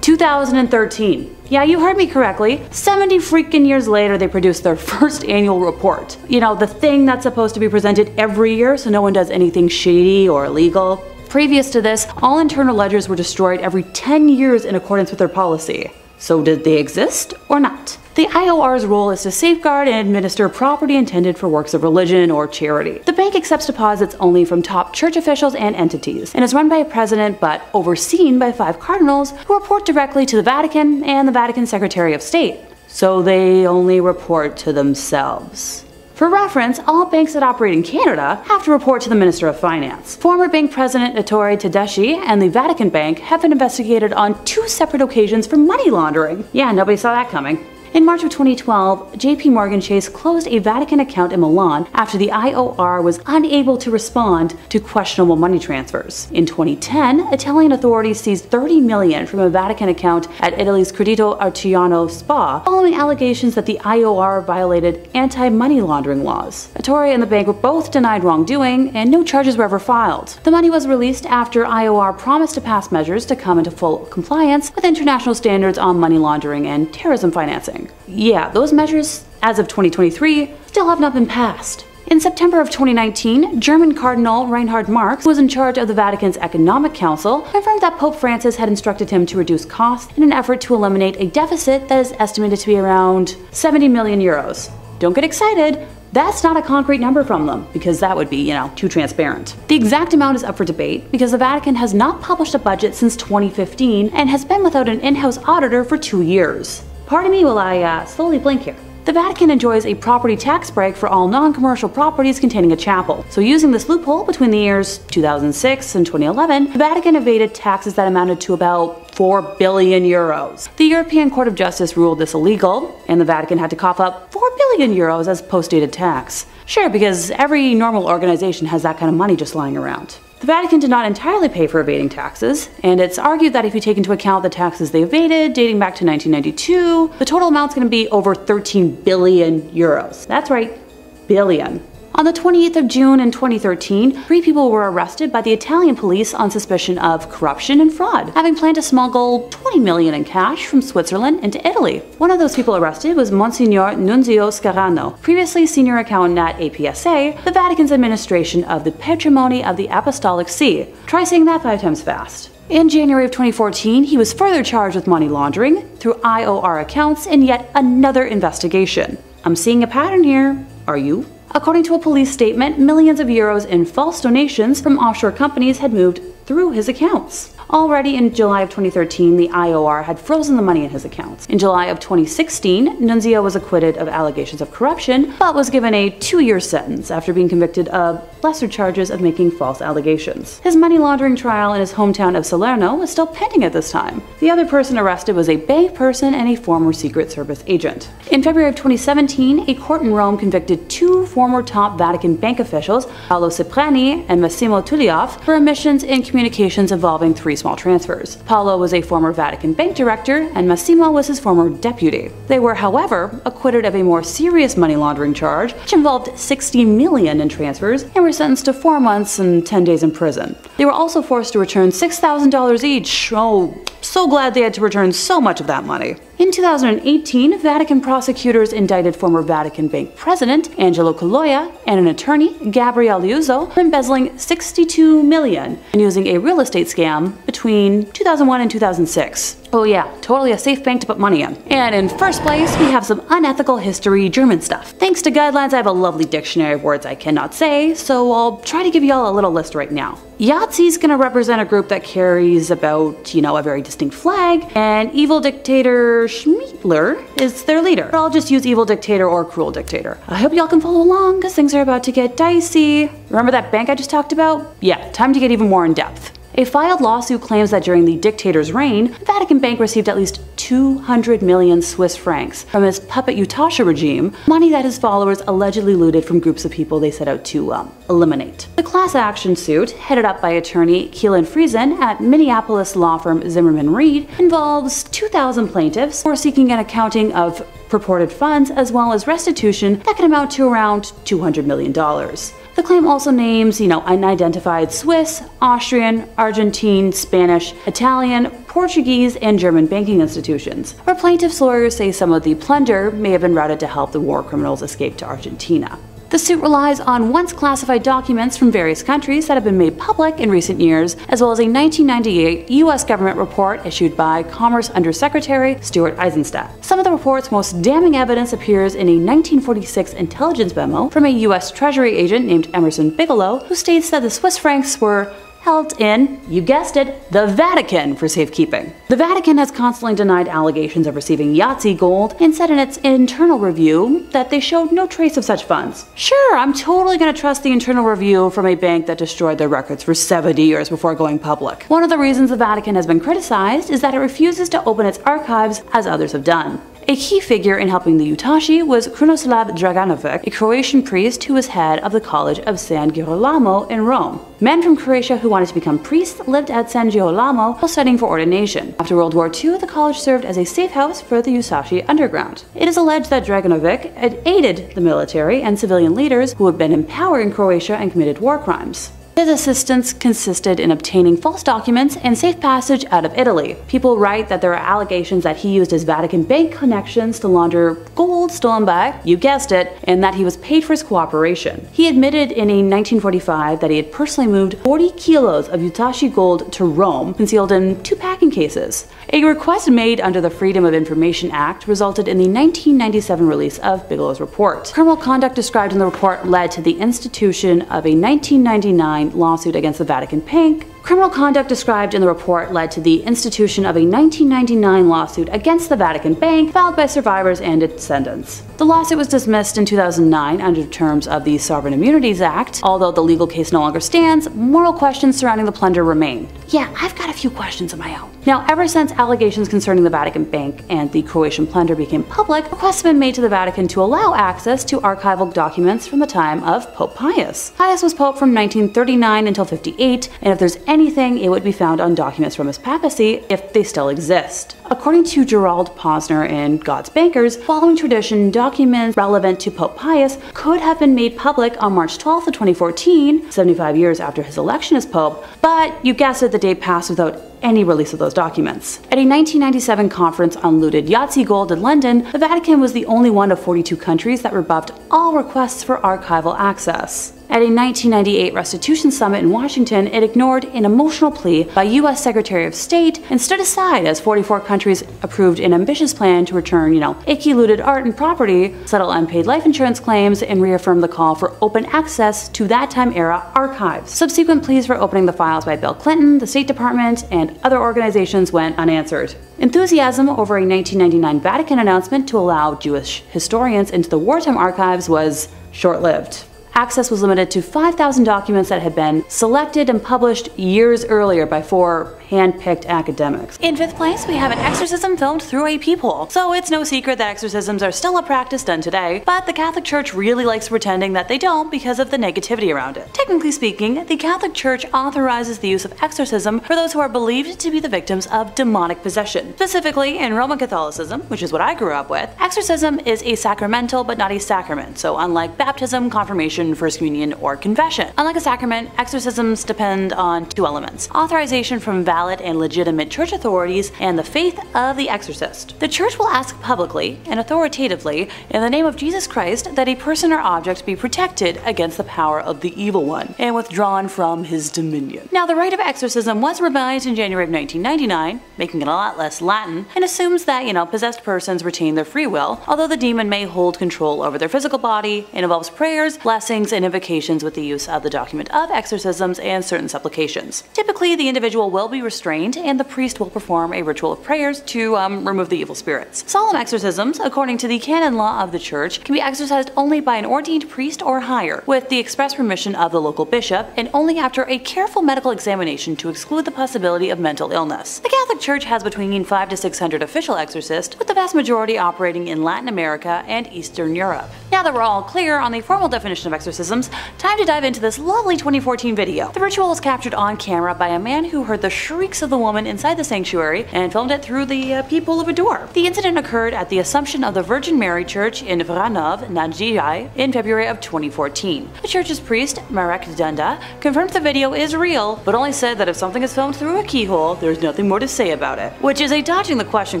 2013. Yeah, you heard me correctly. 70 freaking years later, they produced their first annual report. The thing that's supposed to be presented every year so no one does anything shady or illegal. Previous to this, all internal ledgers were destroyed every 10 years in accordance with their policy. So did they exist or not? The IOR's role is to safeguard and administer property intended for works of religion or charity. The bank accepts deposits only from top church officials and entities, and is run by a president but overseen by 5 cardinals who report directly to the Vatican and the Vatican Secretary of State. So they only report to themselves. For reference, all banks that operate in Canada have to report to the Minister of Finance. Former bank president Ettore Tedeschi and the Vatican Bank have been investigated on 2 separate occasions for money laundering. Yeah, nobody saw that coming. In March of 2012, JP Morgan Chase closed a Vatican account in Milan after the IOR was unable to respond to questionable money transfers. In 2010, Italian authorities seized $30 million from a Vatican account at Italy's Credito Artigiano Spa following allegations that the IOR violated anti-money laundering laws. Ettore and the bank were both denied wrongdoing, and no charges were ever filed. The money was released after IOR promised to pass measures to come into full compliance with international standards on money laundering and terrorism financing. Yeah, those measures, as of 2023, still have not been passed. In September of 2019, German Cardinal Reinhard Marx, who was in charge of the Vatican's Economic Council, confirmed that Pope Francis had instructed him to reduce costs in an effort to eliminate a deficit that is estimated to be around 70 million euros. Don't get excited. That's not a concrete number from them, because that would be, too transparent. The exact amount is up for debate because the Vatican has not published a budget since 2015 and has been without an in-house auditor for 2 years. Pardon me while I slowly blink here. The Vatican enjoys a property tax break for all non-commercial properties containing a chapel. So using this loophole between the years 2006 and 2011, the Vatican evaded taxes that amounted to about 4 billion euros. The European Court of Justice ruled this illegal, and the Vatican had to cough up 4 billion euros as post-dated tax. Sure, because every normal organization has that kind of money just lying around. The Vatican did not entirely pay for evading taxes, and it's argued that if you take into account the taxes they evaded dating back to 1992, the total amount's going to be over 13 billion euros. That's right, billion. On the 28th of June in 2013, 3 people were arrested by the Italian police on suspicion of corruption and fraud, having planned to smuggle 20 million in cash from Switzerland into Italy. One of those people arrested was Monsignor Nunzio Scarano, previously senior accountant at APSA, the Vatican's administration of the Patrimony of the Apostolic See. Try saying that 5 times fast. In January of 2014, he was further charged with money laundering through IOR accounts in yet another investigation. I'm seeing a pattern here. Are you? According to a police statement, millions of euros in false donations from offshore companies had moved through his accounts. Already in July of 2013, the IOR had frozen the money in his accounts. In July of 2016, Nunzio was acquitted of allegations of corruption, but was given a 2-year sentence after being convicted of lesser charges of making false allegations. His money laundering trial in his hometown of Salerno was still pending at this time. The other person arrested was a bank person and a former Secret Service agent. In February of 2017, a court in Rome convicted 2 former top Vatican bank officials, Paolo Cipriani and Massimo Tullioff, for omissions in communications involving 3 pretty small transfers. Paolo was a former Vatican bank director, and Massimo was his former deputy. They were, however, acquitted of a more serious money laundering charge, which involved 60 million in transfers, and were sentenced to 4 months and 10 days in prison. They were also forced to return $6,000 each. Oh, so glad they had to return so much of that money. In 2018, Vatican prosecutors indicted former Vatican Bank president Angelo Colloia and an attorney, Gabriele Liuzzo, for embezzling 62 million and using a real estate scam between 2001 and 2006. Oh yeah, totally a safe bank to put money in. And in first place, we have some unethical history German stuff. Thanks to guidelines, I have a lovely dictionary of words I cannot say, so I'll try to give y'all a little list right now. Yahtzee gonna represent a group that carries about, a very distinct flag, and evil dictator Schmiedler is their leader. I'll just use evil dictator or cruel dictator. I hope y'all can follow along, because things are about to get dicey. Remember that bank I just talked about? Yeah, time to get even more in depth. A filed lawsuit claims that during the dictator's reign, the Vatican Bank received at least 200 million Swiss francs from his puppet Utashi regime, money that his followers allegedly looted from groups of people they set out to eliminate. The class action suit, headed up by attorney Keelan Friesen at Minneapolis law firm Zimmerman Reed, involves 2,000 plaintiffs who are seeking an accounting of purported funds as well as restitution that can amount to around $200 million. The claim also names, unidentified Swiss, Austrian, Argentine, Spanish, Italian, Portuguese, and German banking institutions, where plaintiffs' lawyers say some of the plunder may have been routed to help the war criminals escape to Argentina. The suit relies on once classified documents from various countries that have been made public in recent years, as well as a 1998 U.S. government report issued by Commerce Undersecretary Stuart Eizenstat. Some of the report's most damning evidence appears in a 1946 intelligence memo from a U.S. Treasury agent named Emerson Bigelow, who states that the Swiss francs were held in, you guessed it, the Vatican for safekeeping. The Vatican has constantly denied allegations of receiving Yahtzee gold and said in its internal review that they showed no trace of such funds. Sure, I'm totally gonna trust the internal review from a bank that destroyed their records for 70 years before going public. One of the reasons the Vatican has been criticized is that it refuses to open its archives as others have done. A key figure in helping the Utashi was Krunoslav Draganovic, a Croatian priest who was head of the College of San Girolamo in Rome. Men from Croatia who wanted to become priests lived at San Girolamo while studying for ordination. After World War II, the college served as a safe house for the Utashi underground. It is alleged that Draganovic had aided the military and civilian leaders who had been in power in Croatia and committed war crimes. His assistance consisted in obtaining false documents and safe passage out of Italy. People write that there are allegations that he used his Vatican Bank connections to launder gold stolen by, you guessed it, and that he was paid for his cooperation. He admitted in a 1945 that he had personally moved 40 kilos of Utashi gold to Rome, concealed in 2 packing cases. A request made under the Freedom of Information Act resulted in the 1997 release of Bigelow's report. Criminal conduct described in the report led to the institution of a 1999 lawsuit against the Vatican Bank. Criminal conduct described in the report led to the institution of a 1999 lawsuit against the Vatican Bank filed by survivors and descendants. The lawsuit was dismissed in 2009 under terms of the Sovereign Immunities Act. Although the legal case no longer stands, moral questions surrounding the plunder remain. Yeah, I've got a few questions of my own. Now, ever since allegations concerning the Vatican Bank and the Croatian plunder became public, requests have been made to the Vatican to allow access to archival documents from the time of Pope Pius. Pius was Pope from 1939 until 58, and if there's anything, it would be found on documents from his papacy, if they still exist. According to Gerald Posner in God's Bankers, following tradition, documents relevant to Pope Pius could have been made public on March 12th of 2014, 75 years after his election as Pope, but you guessed it, the date passed without any release of those documents. At a 1997 conference on looted Yahtzee gold in London, the Vatican was the only one of 42 countries that rebuffed all requests for archival access. At a 1998 restitution summit in Washington, it ignored an emotional plea by U.S. Secretary of State and stood aside as 44 countries approved an ambitious plan to return, icky looted art and property, settle unpaid life insurance claims, and reaffirm the call for open access to that time era archives. Subsequent pleas for opening the files by Bill Clinton, the State Department, and other organizations went unanswered. Enthusiasm over a 1999 Vatican announcement to allow Jewish historians into the wartime archives was short-lived. Access was limited to 5,000 documents that had been selected and published years earlier by 4 hand-picked academics. In 5th place, we have an exorcism filmed through a peephole. So it's no secret that exorcisms are still a practice done today, but the Catholic Church really likes pretending that they don't because of the negativity around it. Technically speaking, the Catholic Church authorizes the use of exorcism for those who are believed to be the victims of demonic possession. Specifically, in Roman Catholicism, which is what I grew up with, exorcism is a sacramental but not a sacrament, so unlike baptism, confirmation, first communion, or confession. Unlike a sacrament, exorcisms depend on 2 elements: authorization from valid and legitimate church authorities and the faith of the exorcist. The church will ask publicly and authoritatively in the name of Jesus Christ that a person or object be protected against the power of the evil one and withdrawn from his dominion. Now, the rite of exorcism was revised in January of 1999, making it a lot less Latin, and assumes that, possessed persons retain their free will, although the demon may hold control over their physical body. It involves prayers, blessings, and invocations with the use of the document of exorcisms and certain supplications. Typically, the individual will be restrained and the priest will perform a ritual of prayers to remove the evil spirits. Solemn exorcisms, according to the canon law of the church, can be exercised only by an ordained priest or higher, with the express permission of the local bishop, and only after a careful medical examination to exclude the possibility of mental illness. The Catholic Church has between 500 to 600 official exorcists, with the vast majority operating in Latin America and Eastern Europe. Now that we're all clear on the formal definition of exorcisms, time to dive into this lovely 2014 video. The ritual was captured on camera by a man who heard the shrieks of the woman inside the sanctuary and filmed it through the peephole of a door. The incident occurred at the Assumption of the Virgin Mary Church in Vranov, Nadjij, in February of 2014. The church's priest, Marek Dunda, confirmed the video is real, but only said that if something is filmed through a keyhole, there's nothing more to say about it. Which is a dodging the question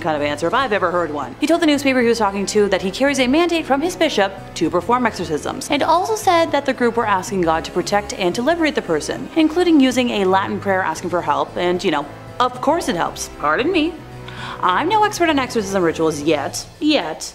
kind of answer if I've ever heard one. He told the newspaper he was talking to that he carries a mandate from his bishop to perform exorcisms, and also said that the group were asking God to protect and to liberate the person, including using a Latin prayer asking for help, and of course it helps. Pardon me. I'm no expert on exorcism rituals yet,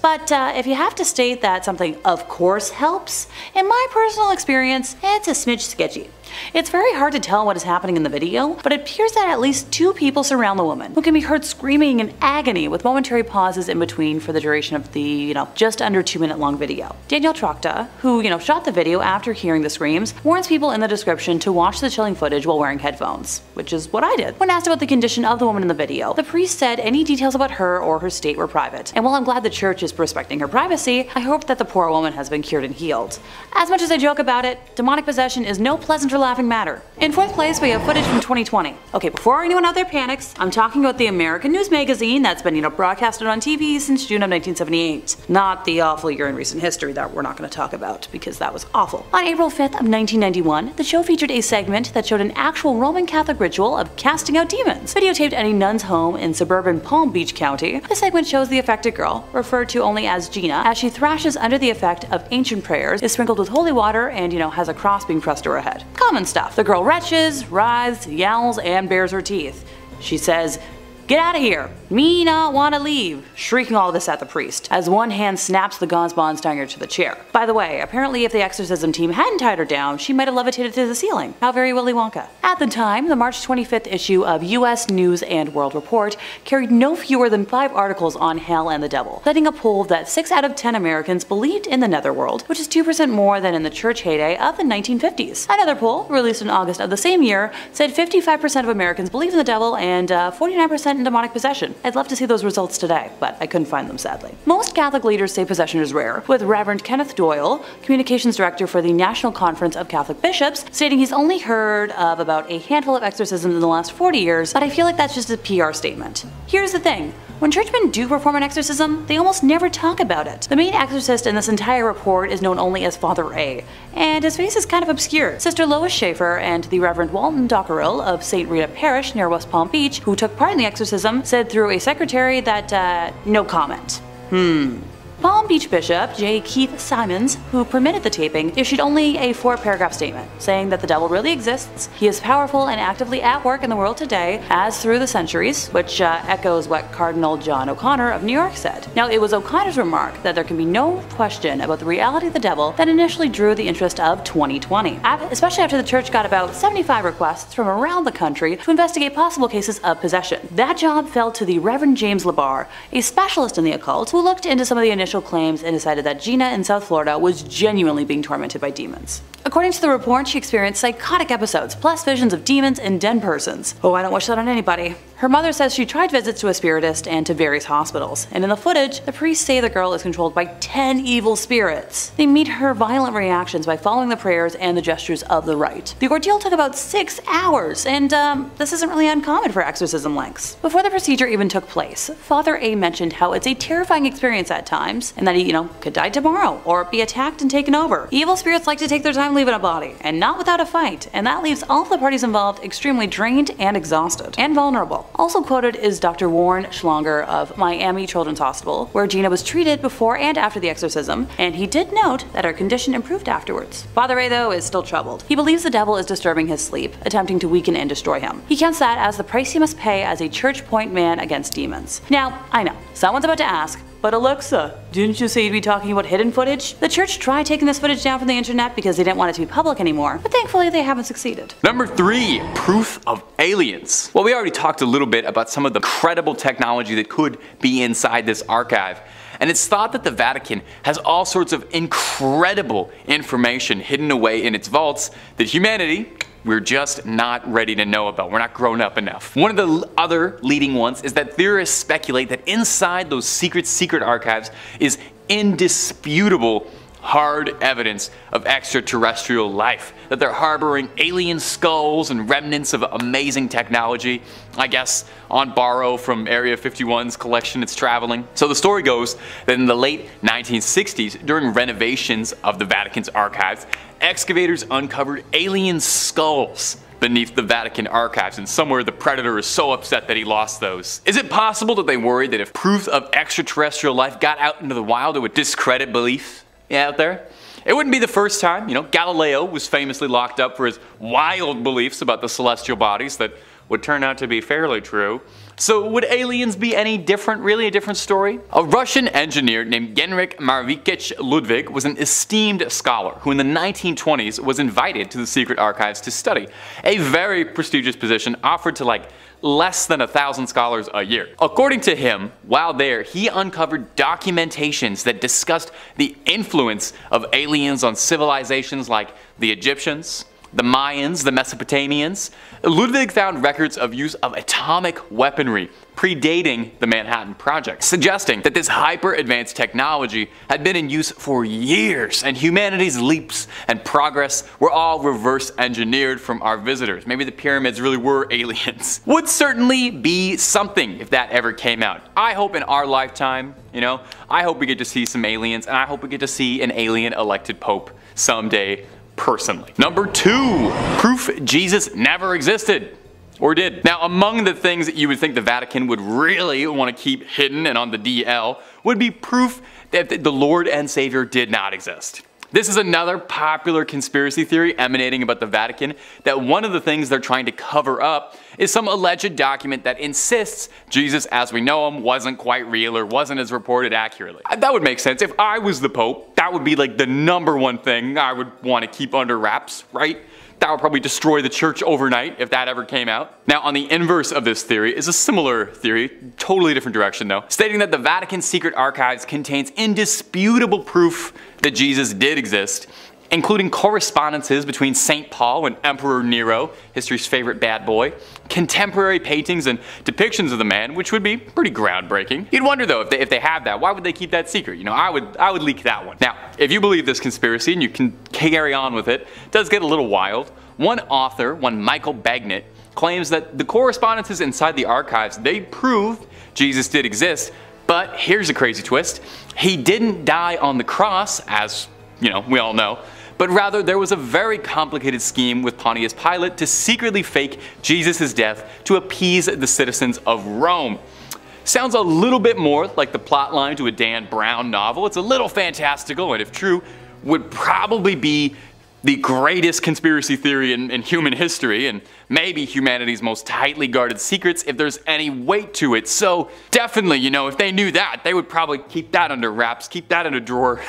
but if you have to state that something of course helps, in my personal experience, it's a smidge sketchy. It's very hard to tell what is happening in the video, but it appears that at least 2 people surround the woman, who can be heard screaming in agony with momentary pauses in between for the duration of the, just under 2-minute long video. Daniel Trokta, who, shot the video after hearing the screams, warns people in the description to watch the chilling footage while wearing headphones, which is what I did. When asked about the condition of the woman in the video, the priest said any details about her or her state were private, and while I'm glad the church is respecting her privacy, I hope that the poor woman has been cured and healed. As much as I joke about it, demonic possession is no pleasant or laughing matter. In 4th place, we have footage from 2020. Okay, before anyone out there panics, I'm talking about the American news magazine that's been, broadcasted on TV since June of 1978. Not the awful year in recent history that we're not going to talk about, because that was awful. On April 5th of 1991, the show featured a segment that showed an actual Roman Catholic ritual of casting out demons, videotaped at a nun's home in suburban Palm Beach County. The segment shows the affected girl, referred to only as Gina, as she thrashes under the effect of ancient prayers, is sprinkled with holy water, and, has a cross being pressed to her head. Common stuff. The girl retches, writhes, yowls, and bares her teeth. She says, "Get out of here! Me not wanna leave!" shrieking all this at the priest, as one hand snaps the gauze bonds tying her to the chair. By the way, apparently if the exorcism team hadn't tied her down, she might have levitated to the ceiling. How very Willy Wonka. At the time, the March 25th issue of US News and World Report carried no fewer than 5 articles on hell and the devil, citing a poll that 6 out of 10 Americans believed in the netherworld, which is 2% more than in the church heyday of the 1950s. Another poll, released in August of the same year, said 55% of Americans believe in the devil and 49% in demonic possession. I'd love to see those results today, but I couldn't find them sadly. Most Catholic leaders say possession is rare, with Reverend Kenneth Doyle, Communications Director for the National Conference of Catholic Bishops, stating he's only heard of about a handful of exorcisms in the last 40 years, but I feel like that's just a PR statement. Here's the thing. When churchmen do perform an exorcism, they almost never talk about it. The main exorcist in this entire report is known only as Father A, and his face is kind of obscure. Sister Lois Schaefer and the Reverend Walton Dockerell of St. Rita Parish near West Palm Beach, who took part in the exorcism, said through a secretary that, no comment. Palm Beach Bishop J. Keith Simons, who permitted the taping, issued only a 4-paragraph statement, saying that the devil really exists, he is powerful and actively at work in the world today, as through the centuries, which echoes what Cardinal John O'Connor of New York said. Now, it was O'Connor's remark that there can be no question about the reality of the devil that initially drew the interest of 2020, especially after the church got about 75 requests from around the country to investigate possible cases of possession. That job fell to the Reverend James Labar, a specialist in the occult, who looked into some of the initial initial claims and decided that Gina in South Florida was genuinely being tormented by demons. According to the report, she experienced psychotic episodes, plus visions of demons and dead persons. Oh, I don't wish that on anybody. Her mother says she tried visits to a spiritist and to various hospitals, and in the footage, the priests say the girl is controlled by 10 evil spirits. They meet her violent reactions by following the prayers and the gestures of the rite. The ordeal took about 6 hours, and this isn't really uncommon for exorcism lengths. Before the procedure even took place, Father A mentioned how it's a terrifying experience at times, and that he, could die tomorrow, or be attacked and taken over. Evil spirits like to take their time leaving a body, and not without a fight, and that leaves all of the parties involved extremely drained and exhausted, and vulnerable. Also quoted is Dr. Warren Schlonger of Miami Children's Hospital, where Gina was treated before and after the exorcism, and he did note that her condition improved afterwards. Father A, though, is still troubled. He believes the devil is disturbing his sleep, attempting to weaken and destroy him. He counts that as the price he must pay as a church point man against demons. Now, I know, someone's about to ask, but Alexa, didn't you say you'd be talking about hidden footage? The church tried taking this footage down from the internet because they didn't want it to be public anymore, but thankfully they haven't succeeded. Number 3. Proof of aliens. Well, we already talked a little bit about some of the incredible technology that could be inside this archive. And it's thought that the Vatican has all sorts of incredible information hidden away in its vaults that humanity, we're just not ready to know about. We're not grown up enough. One of the other leading ones is that theorists speculate that inside those secret archives is indisputable hard evidence of extraterrestrial life, that they're harboring alien skulls and remnants of amazing technology, I guess on borrow from Area 51's collection it's traveling. So the story goes that in the late 1960s, during renovations of the Vatican's archives, excavators uncovered alien skulls beneath the Vatican archives, and somewhere the predator is so upset that he lost those. Is it possible that they worried that if proof of extraterrestrial life got out into the wild, it would discredit belief out there? It wouldn't be the first time. Galileo was famously locked up for his wild beliefs about the celestial bodies that would turn out to be fairly true. So would aliens be any different, really a different story? A Russian engineer named Genrikh Marvikich Ludwig was an esteemed scholar who in the 1920s was invited to the secret archives to study, a very prestigious position offered to less than 1,000 scholars a year. According to him, while there, he uncovered documentations that discussed the influence of aliens on civilizations like the Egyptians, the Mayans, the Mesopotamians. Ludwig found records of use of atomic weaponry predating the Manhattan Project, suggesting that this hyper-advanced technology had been in use for years, and humanity's leaps and progress were all reverse engineered from our visitors. Maybe the pyramids really were aliens. Would certainly be something if that ever came out. I hope in our lifetime, I hope we get to see some aliens, and I hope we get to see an alien elected pope someday. Personally. Number 2. Proof Jesus never existed. Or did. Now, among the things that you would think the Vatican would really want to keep hidden and on the DL would be proof that the Lord and Savior did not exist. This is another popular conspiracy theory emanating about the Vatican, that one of the things they're trying to cover up is some alleged document that insists Jesus as we know him wasn't quite real or wasn't as reported accurately. That would make sense. If I was the Pope, that would be the #1 thing I would want to keep under wraps, right? That would probably destroy the church overnight if that ever came out. Now, on the inverse of this theory is a similar theory, totally different direction though, stating that the Vatican's secret archives contains indisputable proof that Jesus did exist, including correspondences between St. Paul and Emperor Nero, history's favorite bad boy, contemporary paintings and depictions of the man, which would be pretty groundbreaking. You'd wonder though, if they have that, why would they keep that secret? I would leak that one. Now, if you believe this conspiracy and you can carry on with it, it does get a little wild. One author, Michael Bagnet, claims that the correspondences inside the archives, they prove Jesus did exist, but here's a crazy twist. He didn't die on the cross, as we all know, but rather there was a very complicated scheme with Pontius Pilate to secretly fake Jesus' death to appease the citizens of Rome. Sounds a little bit more like the plotline to a Dan Brown novel. It's a little fantastical, and if true, would probably be the greatest conspiracy theory in human history, and maybe humanity's most tightly guarded secrets if there's any weight to it. So definitely, if they knew that, they would probably keep that under wraps, keep that in a drawer,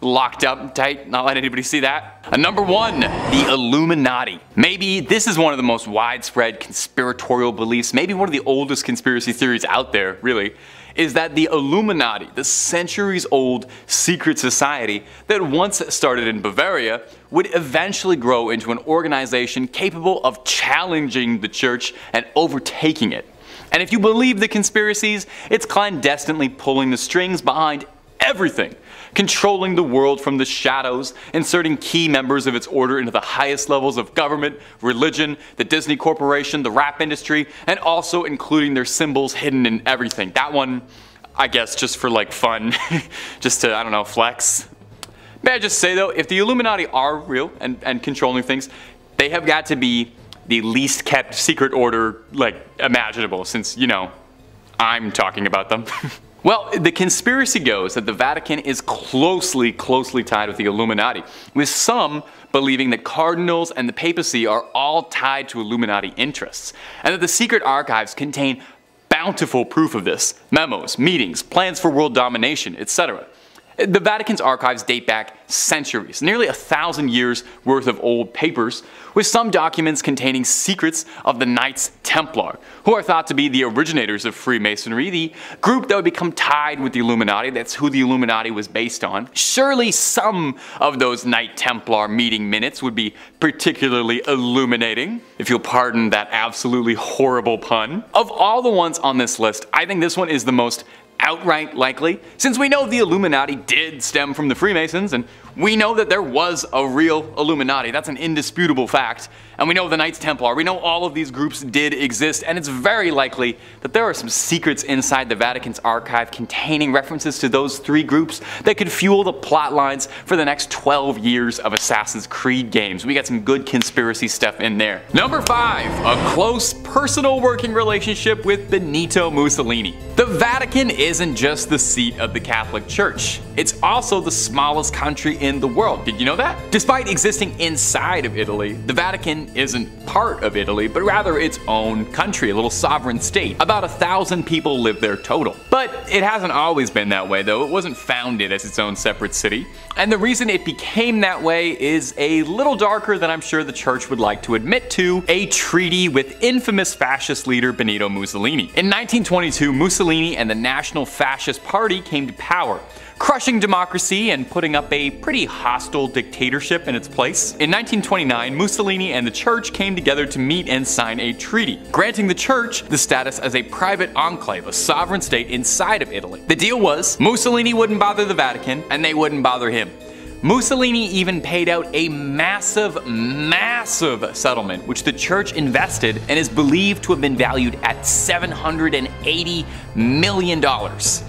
locked up tight, not let anybody see that. Number 1, the Illuminati. Maybe this is one of the most widespread conspiratorial beliefs, maybe one of the oldest conspiracy theories out there, really. is that the Illuminati, the centuries-old secret society that once started in Bavaria, would eventually grow into an organization capable of challenging the church and overtaking it. And if you believe the conspiracies, it's clandestinely pulling the strings behind everything, controlling the world from the shadows, inserting key members of its order into the highest levels of government, religion, the Disney Corporation, the rap industry, and also including their symbols hidden in everything. That one, I guess, just for like fun, just to, I don't know, flex. May I just say though, if the Illuminati are real and controlling things, they have got to be the least kept secret order like imaginable, since, you know, I'm talking about them. Well, the conspiracy goes that the Vatican is closely tied with the Illuminati, with some believing that cardinals and the papacy are all tied to Illuminati interests, and that the secret archives contain bountiful proof of this: memos, meetings, plans for world domination, etc. The Vatican's archives date back centuries, nearly 1,000 years worth of old papers, with some documents containing secrets of the Knights Templar, who are thought to be the originators of Freemasonry, the group that would become tied with the Illuminati. That's who the Illuminati was based on. Surely some of those Knight Templar meeting minutes would be particularly illuminating, if you'll pardon that absolutely horrible pun. Of all the ones on this list, I think this one is the most outright likely, since we know the Illuminati did stem from the Freemasons, and we know that there was a real Illuminati. That's an indisputable fact. And we know the Knights Templar, we know all of these groups did exist, and it's very likely that there are some secrets inside the Vatican's archive containing references to those three groups that could fuel the plot lines for the next 12 years of Assassin's Creed games. We got some good conspiracy stuff in there. Number 5, a close personal working relationship with Benito Mussolini. The Vatican isn't just the seat of the Catholic Church. It's also the smallest country in the world. Did you know that? Despite existing inside of Italy, the Vatican isn't part of Italy, but rather its own country, a little sovereign state. About 1,000 people live there total. But it hasn't always been that way though. It wasn't founded as its own separate city. And the reason it became that way is a little darker than I'm sure the church would like to admit to: a treaty with infamous fascist leader Benito Mussolini. In 1922, Mussolini and the National Fascist Party came to power, crushing democracy and putting up a pretty hostile dictatorship in its place. In 1929, Mussolini and the church came together to meet and sign a treaty, granting the church the status as a private enclave, a sovereign state inside of Italy. The deal was, Mussolini wouldn't bother the Vatican, and they wouldn't bother him. Mussolini even paid out a massive settlement, which the church invested and is believed to have been valued at $780 million,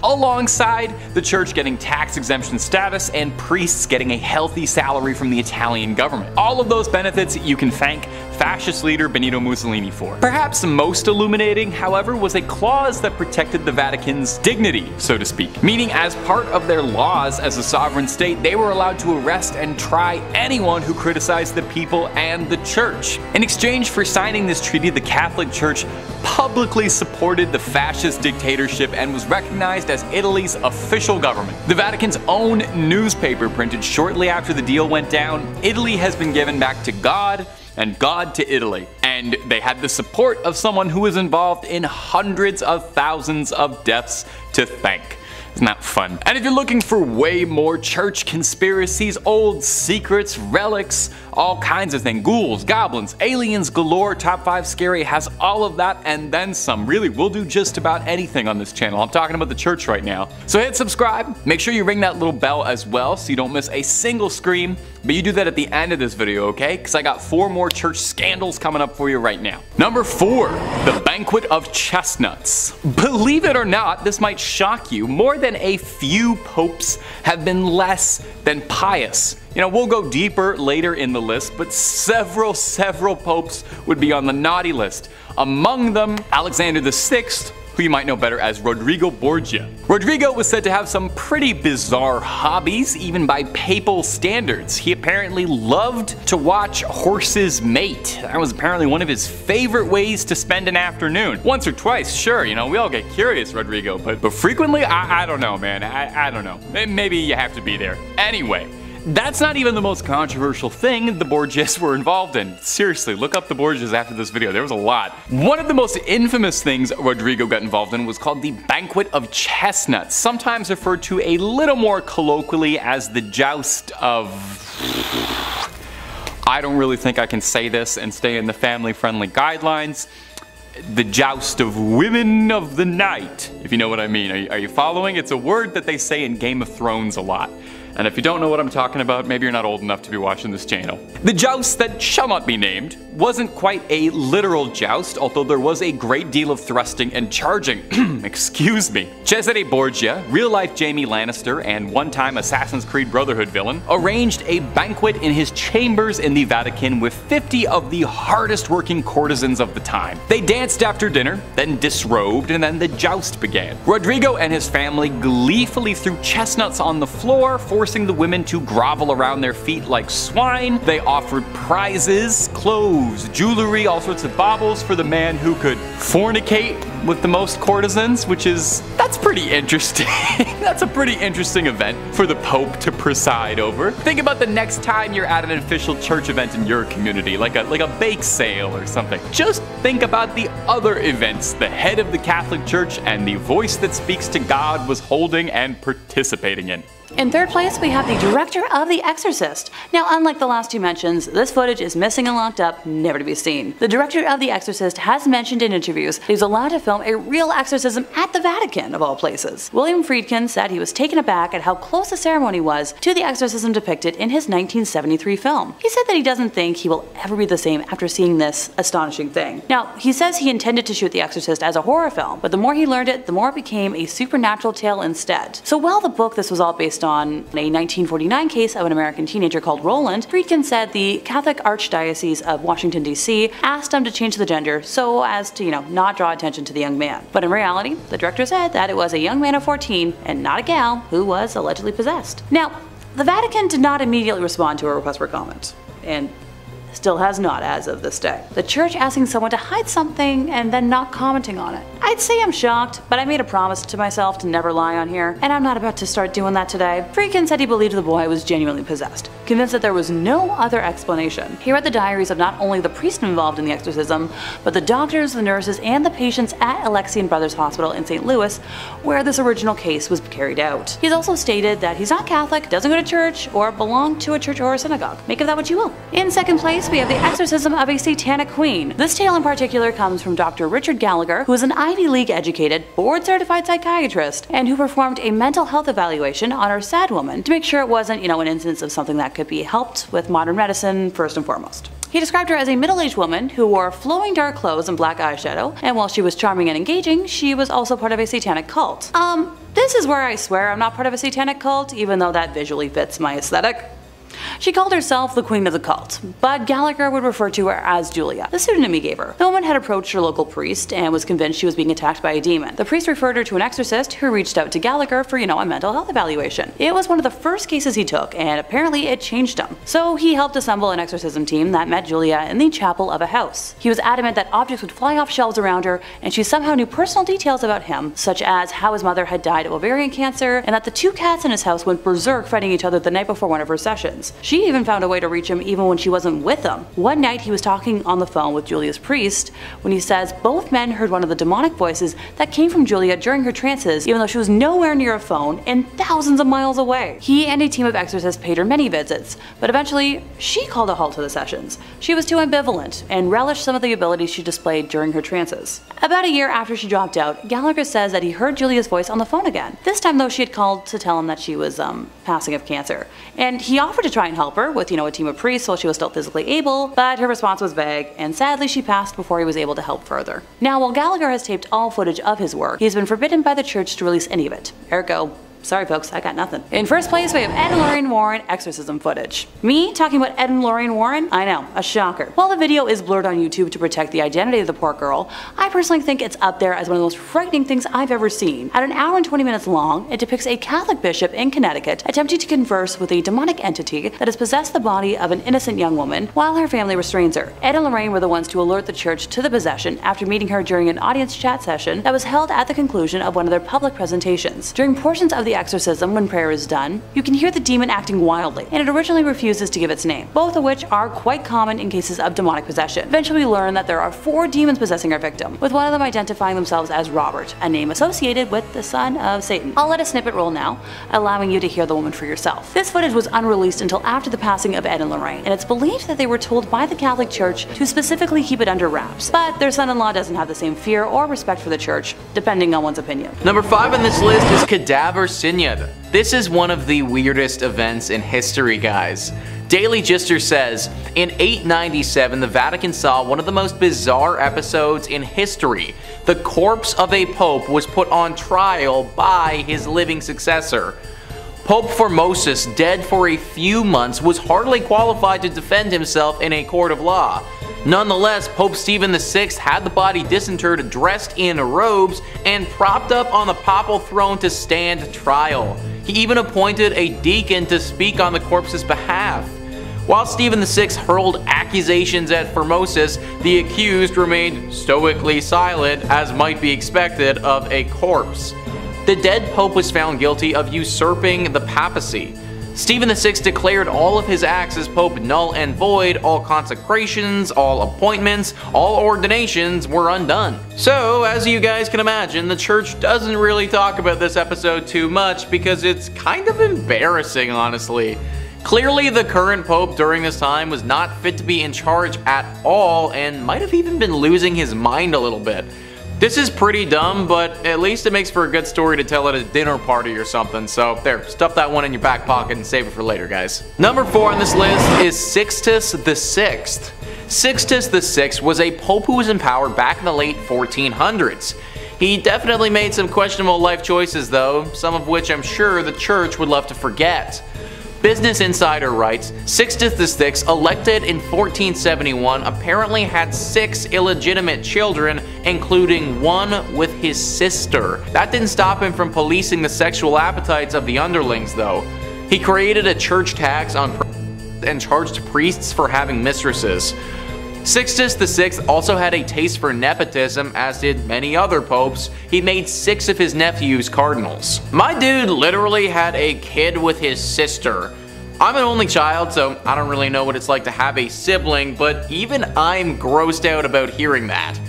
alongside the church getting tax exemption status and priests getting a healthy salary from the Italian government. All of those benefits you can thank fascist leader Benito Mussolini for. Perhaps most illuminating, however, was a clause that protected the Vatican's dignity, so to speak, meaning as part of their laws as a sovereign state, they were allowed to arrest and try anyone who criticized the people and the church. In exchange for signing this treaty, the Catholic Church publicly supported the fascist dictatorship and was recognized as Italy's official government. The Vatican's own newspaper printed shortly after the deal went down, "Italy has been given back to God, and God to Italy." And they had the support of someone who was involved in hundreds of thousands of deaths to thank. Isn't that fun? And if you're looking for way more church conspiracies, old secrets, relics, all kinds of things, ghouls, goblins, aliens galore, Top 5 Scary has all of that and then some. Really, we'll do just about anything on this channel. I'm talking about the church right now. So hit subscribe, make sure you ring that little bell as well so you don't miss a single scream, but you do that at the end of this video, okay? Because I got 4 more church scandals coming up for you right now. Number 4, the Banquet of Chestnuts. Believe it or not, this might shock you, more than a few popes have been less than pious. You know, we'll go deeper later in the list, but several popes would be on the naughty list. Among them, Alexander VI, who you might know better as Rodrigo Borgia. Rodrigo was said to have some pretty bizarre hobbies, even by papal standards. He apparently loved to watch horses mate. That was apparently one of his favorite ways to spend an afternoon. Once or twice, sure, you know, we all get curious, Rodrigo, but frequently, I don't know, man. I don't know. Maybe you have to be there. Anyway, That's not even the most controversial thing the Borgias were involved in. Seriously, look up the Borgias after this video, there was a lot. One of the most infamous things Rodrigo got involved in was called the Banquet of Chestnuts, sometimes referred to a little more colloquially as the Joust of... I don't really think I can say this and stay in the family-friendly guidelines. The Joust of Women of the Night, if you know what I mean. Are you following? It's a word that they say in Game of Thrones a lot. And if you don't know what I'm talking about, maybe you're not old enough to be watching this channel. The joust that shall not be named wasn't quite a literal joust, although there was a great deal of thrusting and charging. Excuse me. Cesare Borgia, real-life Jaime Lannister and one-time Assassin's Creed Brotherhood villain, arranged a banquet in his chambers in the Vatican with 50 of the hardest-working courtesans of the time. They danced after dinner, then disrobed, and then the joust began. Rodrigo and his family gleefully threw chestnuts on the floor, forcing the women to grovel around their feet like swine. They offered prizes, clothes, jewelry, all sorts of baubles for the man who could fornicate with the most courtesans, that's pretty interesting. That's a pretty interesting event for the Pope to preside over. Think about the next time you're at an official church event in your community, like a bake sale or something. Just think about the other events the head of the Catholic Church and the voice that speaks to God was holding and participating in. In third place, we have the director of The Exorcist. Now, unlike the last two mentions, this footage is missing and locked up, never to be seen. The director of The Exorcist has mentioned in interviews that he was allowed to film a real exorcism at the Vatican, of all places. William Friedkin said he was taken aback at how close the ceremony was to the exorcism depicted in his 1973 film. He said that he doesn't think he will ever be the same after seeing this astonishing thing. Now, he says he intended to shoot The Exorcist as a horror film, but the more he learned it, the more it became a supernatural tale instead. So while the book this was all based on a 1949 case of an American teenager called Roland, Friedkin said the Catholic Archdiocese of Washington, D.C. asked him to change the gender so as to, not draw attention to the young man. But in reality, the director said that it was a young man of 14 and not a gal who was allegedly possessed. Now, the Vatican did not immediately respond to a request for comment, and still has not as of this day. The church asking someone to hide something and then not commenting on it. I'd say I'm shocked, but I made a promise to myself to never lie on here, and I'm not about to start doing that today. Friedkin said he believed the boy was genuinely possessed, convinced that there was no other explanation. He read the diaries of not only the priest involved in the exorcism, but the doctors, the nurses, and the patients at Alexian Brothers Hospital in St. Louis, where this original case was carried out. He's also stated that he's not Catholic, doesn't go to church, or belong to a church or a synagogue. Make of that what you will. In second place, we have the exorcism of a satanic queen. This tale in particular comes from Dr. Richard Gallagher, who is an Ivy League educated, board-certified psychiatrist, and who performed a mental health evaluation on our sad woman to make sure it wasn't, an instance of something that could be helped with modern medicine first and foremost. He described her as a middle-aged woman who wore flowing dark clothes and black eyeshadow, and while she was charming and engaging, she was also part of a satanic cult. This is where I swear I'm not part of a satanic cult, even though that visually fits my aesthetic. She called herself the queen of the cult, but Gallagher would refer to her as Julia, the pseudonym he gave her. The woman had approached her local priest and was convinced she was being attacked by a demon. The priest referred her to an exorcist who reached out to Gallagher for, a mental health evaluation. It was one of the first cases he took, and apparently it changed him. So he helped assemble an exorcism team that met Julia in the chapel of a house. He was adamant that objects would fly off shelves around her, and she somehow knew personal details about him, such as how his mother had died of ovarian cancer, and that the two cats in his house went berserk fighting each other the night before one of her sessions. She even found a way to reach him even when she wasn't with him. One night he was talking on the phone with Julia's priest when he says both men heard one of the demonic voices that came from Julia during her trances, even though she was nowhere near a phone and thousands of miles away. He and a team of exorcists paid her many visits, but eventually she called a halt to the sessions. She was too ambivalent and relished some of the abilities she displayed during her trances. About a year after she dropped out, Gallagher says that he heard Julia's voice on the phone again. This time though, she had called to tell him that she was passing of cancer, and he offered to try and help her with a team of priests while she was still physically able, but her response was vague, and sadly she passed before he was able to help further. Now, while Gallagher has taped all footage of his work, he has been forbidden by the church to release any of it. Ergo, sorry folks, I got nothing. In first place, we have Ed and Lorraine Warren exorcism footage. Me talking about Ed and Lorraine Warren? I know, a shocker. While the video is blurred on YouTube to protect the identity of the poor girl, I personally think it's up there as one of the most frightening things I've ever seen. At an hour and 20 minutes long, it depicts a Catholic bishop in Connecticut attempting to converse with a demonic entity that has possessed the body of an innocent young woman while her family restrains her. Ed and Lorraine were the ones to alert the church to the possession after meeting her during an audience chat session that was held at the conclusion of one of their public presentations. During portions of the the exorcism, when prayer is done, you can hear the demon acting wildly, and it originally refuses to give its name, both of which are quite common in cases of demonic possession. Eventually we learn that there are 4 demons possessing our victim, with one of them identifying themselves as Robert, a name associated with the son of Satan. I'll let a snippet roll now, allowing you to hear the woman for yourself. This footage was unreleased until after the passing of Ed and Lorraine, and it's believed that they were told by the Catholic Church to specifically keep it under wraps, but their son-in-law doesn't have the same fear or respect for the church, depending on one's opinion. Number 5 on this list is Cadaver Synod. This is one of the weirdest events in history, guys. Daily Gister says, in 897 the Vatican saw one of the most bizarre episodes in history. The corpse of a pope was put on trial by his living successor. Pope Formosus, dead for a few months, was hardly qualified to defend himself in a court of law. Nonetheless, Pope Stephen VI had the body disinterred, dressed in robes, and propped up on the papal throne to stand trial. He even appointed a deacon to speak on the corpse's behalf. While Stephen VI hurled accusations at Formosus, the accused remained stoically silent, as might be expected of a corpse. The dead pope was found guilty of usurping the papacy. Stephen VI declared all of his acts as pope null and void. All consecrations, all appointments, all ordinations were undone. So, as you guys can imagine, the church doesn't really talk about this episode too much because it's kind of embarrassing, honestly. Clearly, the current pope during this time was not fit to be in charge at all and might have even been losing his mind a little bit. This is pretty dumb, but at least it makes for a good story to tell at a dinner party or something, so there, stuff that one in your back pocket and save it for later, guys. Number 4 on this list is Sixtus VI. Sixtus VI was a pope who was in power back in the late 1400s. He definitely made some questionable life choices though, some of which I'm sure the church would love to forget. Business Insider writes, Sixtus VI, elected in 1471, apparently had 6 illegitimate children, including one with his sister. That didn't stop him from policing the sexual appetites of the underlings though. He created a church tax on and charged priests for having mistresses. Sixtus VI also had a taste for nepotism, as did many other popes. He made 6 of his nephews cardinals. My dude literally had a kid with his sister. I'm an only child, so I don't really know what it's like to have a sibling, but even I'm grossed out about hearing that.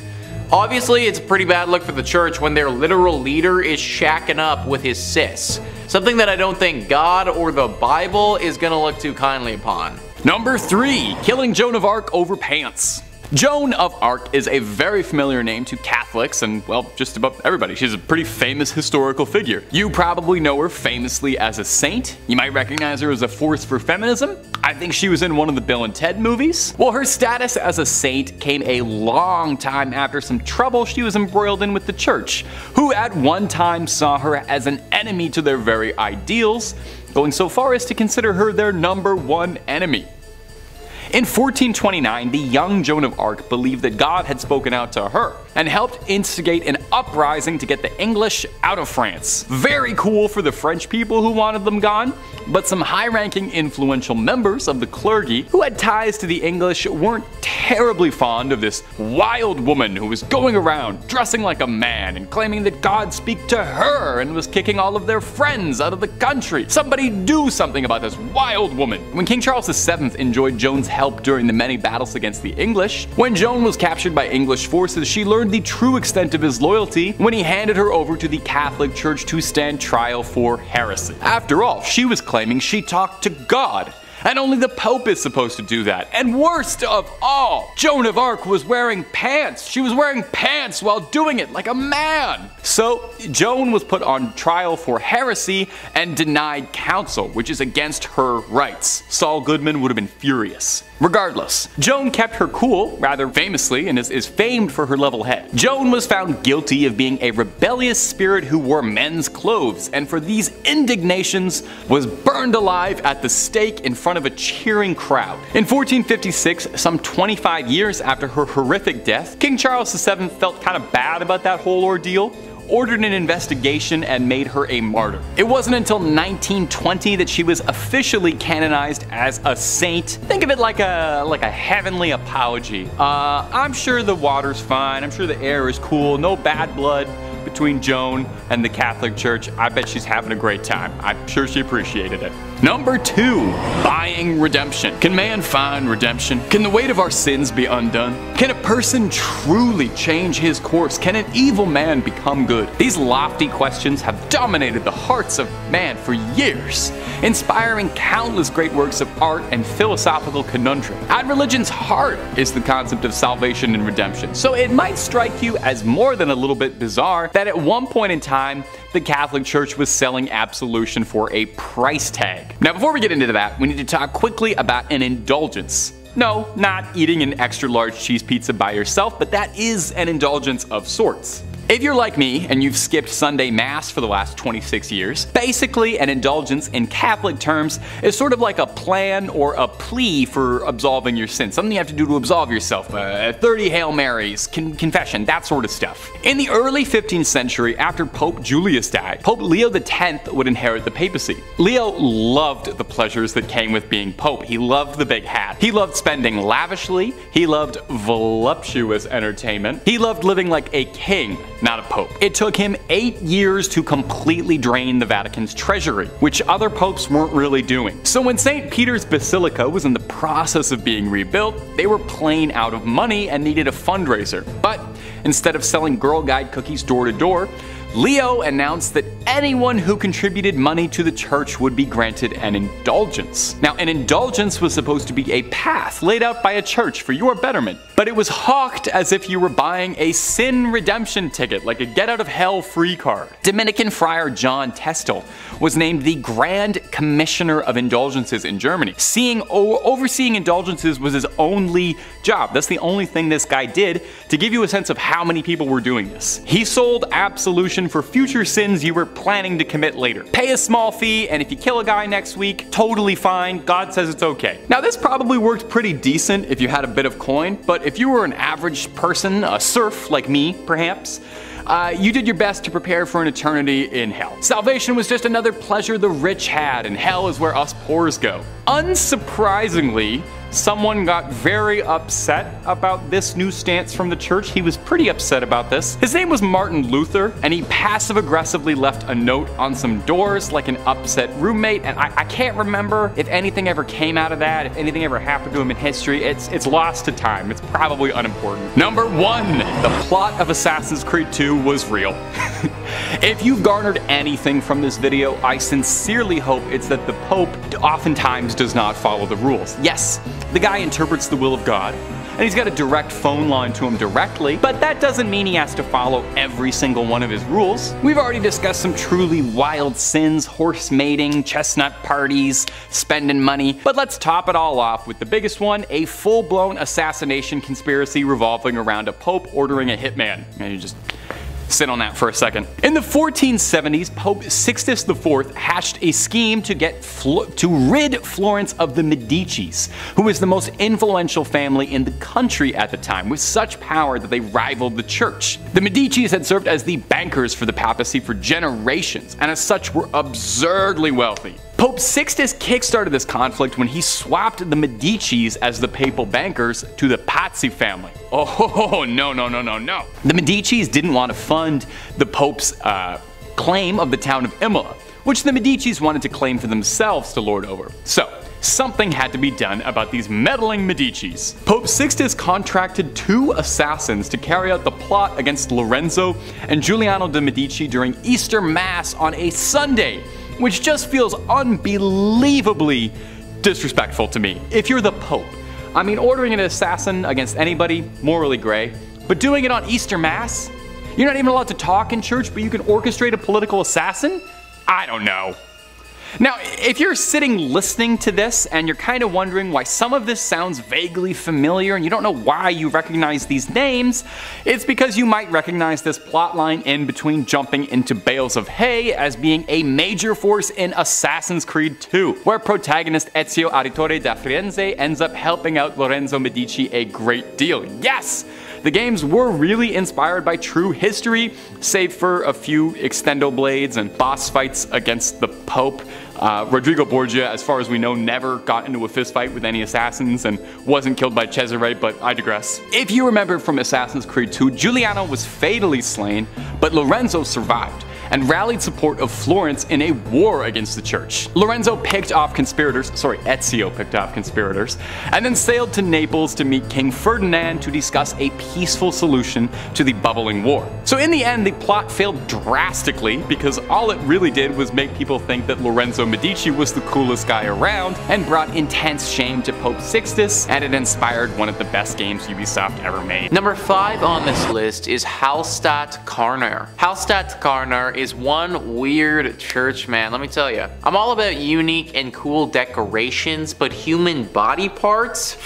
Obviously, it's a pretty bad look for the church when their literal leader is shacking up with his sis. Something that I don't think God or the Bible is gonna look too kindly upon. Number 3, killing Joan of Arc over pants. Joan of Arc is a very familiar name to Catholics and, well, just about everybody. She's a pretty famous historical figure. You probably know her famously as a saint. You might recognize her as a force for feminism. I think she was in one of the Bill and Ted movies. Well, her status as a saint came a long time after some trouble she was embroiled in with the church, who at one time saw her as an enemy to their very ideals, going so far as to consider her their #1 enemy. In 1429, the young Joan of Arc believed that God had spoken out to her and helped instigate an uprising to get the English out of France. Very cool for the French people who wanted them gone, but some high-ranking influential members of the clergy who had ties to the English weren't terribly fond of this wild woman who was going around dressing like a man and claiming that God spoke to her and was kicking all of their friends out of the country. Somebody do something about this wild woman. When King Charles VII enjoyed Joan's help during the many battles against the English, when Joan was captured by English forces, she learned the true extent of his loyalty when he handed her over to the Catholic Church to stand trial for heresy. After all, she was claiming she talked to God, and only the Pope is supposed to do that. And worst of all, Joan of Arc was wearing pants. She was wearing pants while doing it like a man. So Joan was put on trial for heresy and denied counsel, which is against her rights. Saul Goodman would have been furious. Regardless, Joan kept her cool, rather famously, and is famed for her level head. Joan was found guilty of being a rebellious spirit who wore men's clothes, and for these indignations was burned alive at the stake in front of a cheering crowd. In 1456, some 25 years after her horrific death, King Charles VII felt kind of bad about that whole ordeal, ordered an investigation and made her a martyr. It wasn't until 1920 that she was officially canonized as a saint. Think of it like a heavenly apology. I'm sure the water's fine, I'm sure the air is cool, no bad blood, but between Joan and the Catholic Church. I bet she's having a great time. I'm sure she appreciated it. Number 2, buying redemption. Can man find redemption? Can the weight of our sins be undone? Can a person truly change his course? Can an evil man become good? These lofty questions have dominated the hearts of man for years, inspiring countless great works of art and philosophical conundrum. At religion's heart is the concept of salvation and redemption, so it might strike you as more than a little bit bizarre that at one point in time, the Catholic Church was selling absolution for a price tag. Now, before we get into that, we need to talk quickly about an indulgence. No, not eating an extra large cheese pizza by yourself, but that is an indulgence of sorts. If you're like me and you've skipped Sunday Mass for the last 26 years, basically an indulgence in Catholic terms is sort of like a plan or a plea for absolving your sins. Something you have to do to absolve yourself. 30 Hail Marys, confession, that sort of stuff. In the early 15th century, after Pope Julius died, Pope Leo X would inherit the papacy. Leo loved the pleasures that came with being Pope. He loved the big hat. He loved spending lavishly. He loved voluptuous entertainment. He loved living like a king, not a pope. It took him 8 years to completely drain the Vatican's treasury, which other popes weren't really doing. So when St. Peter's Basilica was in the process of being rebuilt, they were plain out of money and needed a fundraiser. But instead of selling Girl Guide cookies door to door, Leo announced that anyone who contributed money to the church would be granted an indulgence. Now, an indulgence was supposed to be a path laid out by a church for your betterment, but it was hawked as if you were buying a sin redemption ticket, like a get out of hell free card. Dominican friar John Testel was named the Grand Commissioner of Indulgences in Germany. Overseeing indulgences was his only job. That's the only thing this guy did to give you a sense of how many people were doing this. He sold absolution for future sins you were planning to commit later. Pay a small fee, and if you kill a guy next week, totally fine. God says it's okay. Now, this probably worked pretty decent if you had a bit of coin, but if you were an average person, a serf like me, perhaps, you did your best to prepare for an eternity in hell. Salvation was just another pleasure the rich had, and hell is where us poors go. Unsurprisingly, someone got very upset about this new stance from the church. He was pretty upset about this. His name was Martin Luther, and he passive-aggressively left a note on some doors like an upset roommate, and I can't remember if anything ever came out of that, if anything ever happened to him in history. It's lost to time. It's probably unimportant. Number 1, the plot of Assassin's Creed 2 was real. If you've garnered anything from this video, I sincerely hope it's that the Pope oftentimes does not follow the rules. Yes, the guy interprets the will of God, and he's got a direct phone line to him directly, but that doesn't mean he has to follow every single one of his rules. We've already discussed some truly wild sins, horse mating, chestnut parties, spending money, but let's top it all off with the biggest one, a full-blown assassination conspiracy revolving around a pope ordering a hitman. And you just sit on that for a second. In the 1470s, Pope Sixtus IV hatched a scheme to rid Florence of the Medicis, who was the most influential family in the country at the time, with such power that they rivaled the church. The Medicis had served as the bankers for the papacy for generations, and as such were absurdly wealthy. Pope Sixtus kickstarted this conflict when he swapped the Medicis as the papal bankers to the Pazzi family. Oh, no. The Medicis didn't want to fund the Pope's claim of the town of Imola, which the Medicis wanted to claim for themselves to lord over. So, something had to be done about these meddling Medicis. Pope Sixtus contracted 2 assassins to carry out the plot against Lorenzo and Giuliano de' Medici during Easter Mass on a Sunday, which just feels unbelievably disrespectful to me. If you're the Pope, I mean, ordering an assassin against anybody, morally gray, but doing it on Easter Mass? You're not even allowed to talk in church, but you can orchestrate a political assassin? I don't know. Now, if you're sitting listening to this and you're kind of wondering why some of this sounds vaguely familiar and you don't know why you recognize these names, it's because you might recognize this plotline in between jumping into bales of hay as being a major force in Assassin's Creed 2, where protagonist Ezio Auditore da Firenze ends up helping out Lorenzo Medici a great deal. Yes! The games were really inspired by true history, save for a few extendo blades and boss fights against the Pope. Rodrigo Borgia, as far as we know, never got into a fistfight with any assassins and wasn't killed by Cesare, but I digress. If you remember from Assassin's Creed 2, Giuliano was fatally slain, but Lorenzo survived and rallied support of Florence in a war against the church. Ezio picked off conspirators, and then sailed to Naples to meet King Ferdinand to discuss a peaceful solution to the bubbling war. So in the end, the plot failed drastically because all it really did was make people think that Lorenzo Medici was the coolest guy around and brought intense shame to Pope Sixtus, and it inspired one of the best games Ubisoft ever made. Number 5 on this list is Hallstatt Karner. Hallstatt Karner is one weird church, man, let me tell you. I'm all about unique and cool decorations, but human body parts?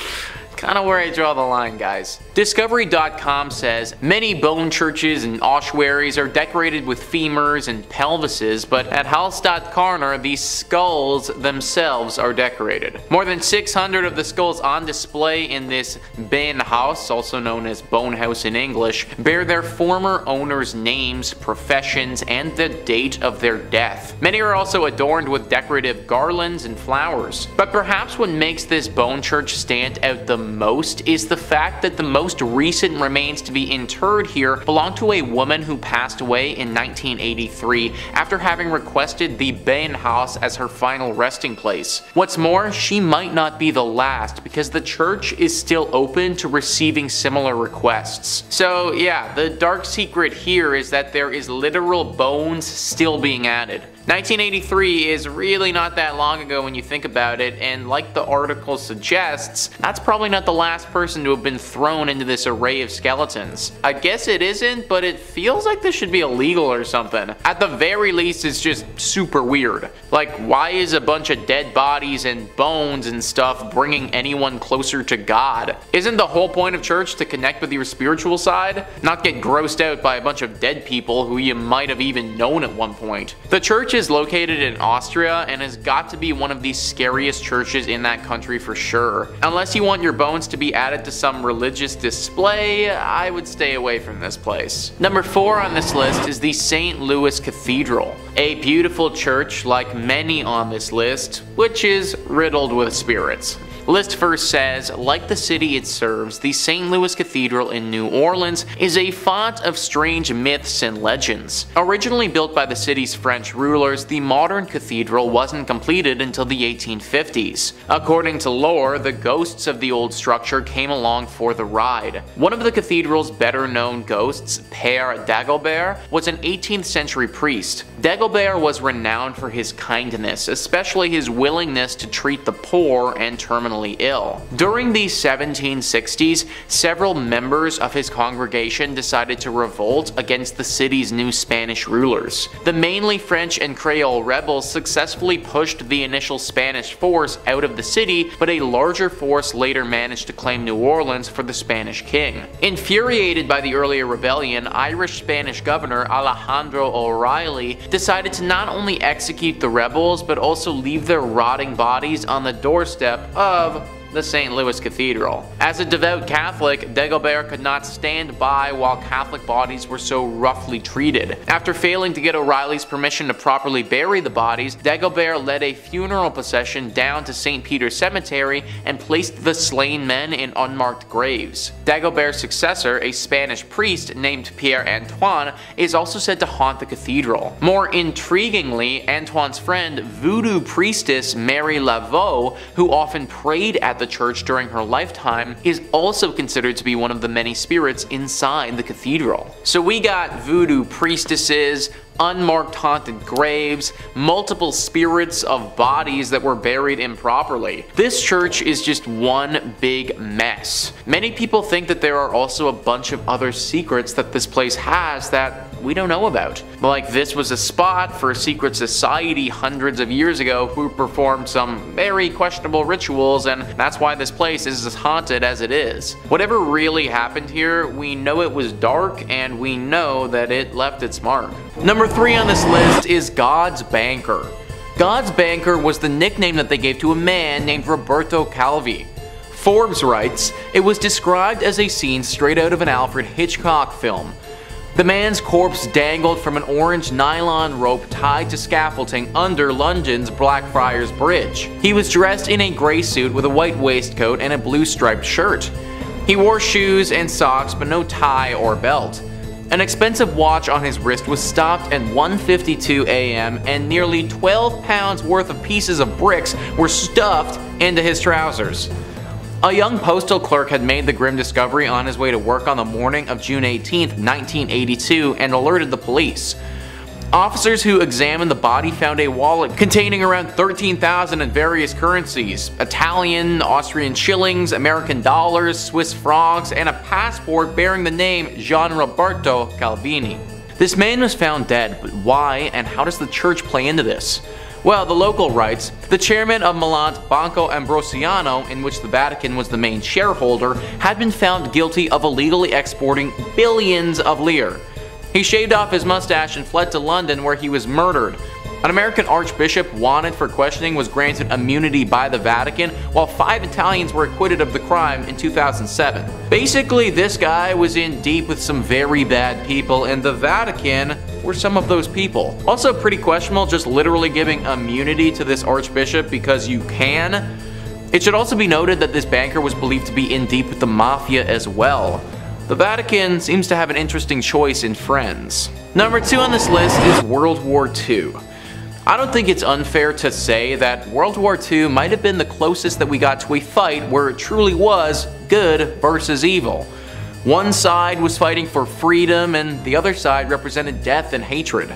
Kind of where I draw the line, guys. Discovery.com says, many bone churches and ossuaries are decorated with femurs and pelvises, but at Hallstatt Karner, the skulls themselves are decorated. More than 600 of the skulls on display in this Beinhaus, also known as Bone House in English, bear their former owners' names, professions, and the date of their death. Many are also adorned with decorative garlands and flowers. But perhaps what makes this bone church stand out the most is the fact that the most recent remains to be interred here belong to a woman who passed away in 1983 after having requested the Beinhaus as her final resting place. What's more, she might not be the last because the church is still open to receiving similar requests. So yeah, the dark secret here is that there is literal bones still being added. 1983 is really not that long ago when you think about it, and like the article suggests, that's probably not the last person to have been thrown into this array of skeletons. I guess it isn't, but it feels like this should be illegal or something. At the very least, it's just super weird. Like, why is a bunch of dead bodies and bones and stuff bringing anyone closer to God? Isn't the whole point of church to connect with your spiritual side? Not get grossed out by a bunch of dead people who you might have even known at one point. The church is located in Austria and has got to be one of the scariest churches in that country for sure. Unless you want your bones to be added to some religious display, I would stay away from this place. Number 4 on this list is the St. Louis Cathedral, a beautiful church like many on this list, which is riddled with spirits. List first says, like the city it serves, the St. Louis Cathedral in New Orleans is a font of strange myths and legends. Originally built by the city's French rulers, the modern cathedral wasn't completed until the 1850s. According to lore, the ghosts of the old structure came along for the ride. One of the cathedral's better known ghosts, Père Dagobert, was an 18th century priest. Dagobert was renowned for his kindness, especially his willingness to treat the poor and terminally ill. During the 1760s, several members of his congregation decided to revolt against the city's new Spanish rulers. The mainly French and Creole rebels successfully pushed the initial Spanish force out of the city, but a larger force later managed to claim New Orleans for the Spanish king. Infuriated by the earlier rebellion, Irish-Spanish governor Alejandro O'Reilly decided to not only execute the rebels, but also leave their rotting bodies on the doorstep of the St. Louis Cathedral. As a devout Catholic, Dagobert could not stand by while Catholic bodies were so roughly treated. After failing to get O'Reilly's permission to properly bury the bodies, Dagobert led a funeral procession down to St. Peter's Cemetery and placed the slain men in unmarked graves. Dagobert's successor, a Spanish priest named Pierre Antoine, is also said to haunt the cathedral. More intriguingly, Antoine's friend, voodoo priestess Mary Laveau, who often prayed at the church during her lifetime, is also considered to be one of the many spirits inside the cathedral. So we got voodoo priestesses, unmarked haunted graves, multiple spirits of bodies that were buried improperly. This church is just one big mess. Many people think that there are also a bunch of other secrets that this place has that we don't know about. Like this was a spot for a secret society hundreds of years ago who performed some very questionable rituals, and that's why this place is as haunted as it is. Whatever really happened here, we know it was dark and we know that it left its mark. Number 3 on this list is God's Banker. God's Banker was the nickname that they gave to a man named Roberto Calvi. Forbes writes, "It was described as a scene straight out of an Alfred Hitchcock film. The man's corpse dangled from an orange nylon rope tied to scaffolding under London's Blackfriars Bridge. He was dressed in a grey suit with a white waistcoat and a blue striped shirt. He wore shoes and socks but no tie or belt. An expensive watch on his wrist was stopped at 1:52 a.m. and nearly 12 pounds worth of pieces of bricks were stuffed into his trousers." A young postal clerk had made the grim discovery on his way to work on the morning of June 18, 1982, and alerted the police. Officers who examined the body found a wallet containing around 13,000 in various currencies: Italian, Austrian shillings, American dollars, Swiss francs, and a passport bearing the name Gian-Roberto Calvini. This man was found dead, but why and how does the church play into this? Well, the local writes, "The chairman of Milan's Banco Ambrosiano, in which the Vatican was the main shareholder, had been found guilty of illegally exporting billions of lire. He shaved off his mustache and fled to London, where he was murdered. An American archbishop wanted for questioning was granted immunity by the Vatican, while 5 Italians were acquitted of the crime in 2007. Basically, this guy was in deep with some very bad people, and the Vatican were some of those people. Also pretty questionable just literally giving immunity to this archbishop because you can. It should also be noted that this banker was believed to be in deep with the mafia as well. The Vatican seems to have an interesting choice in friends. Number 2 on this list is World War II. I don't think it's unfair to say that World War II might have been the closest that we got to a fight where it truly was good versus evil. One side was fighting for freedom and the other side represented death and hatred.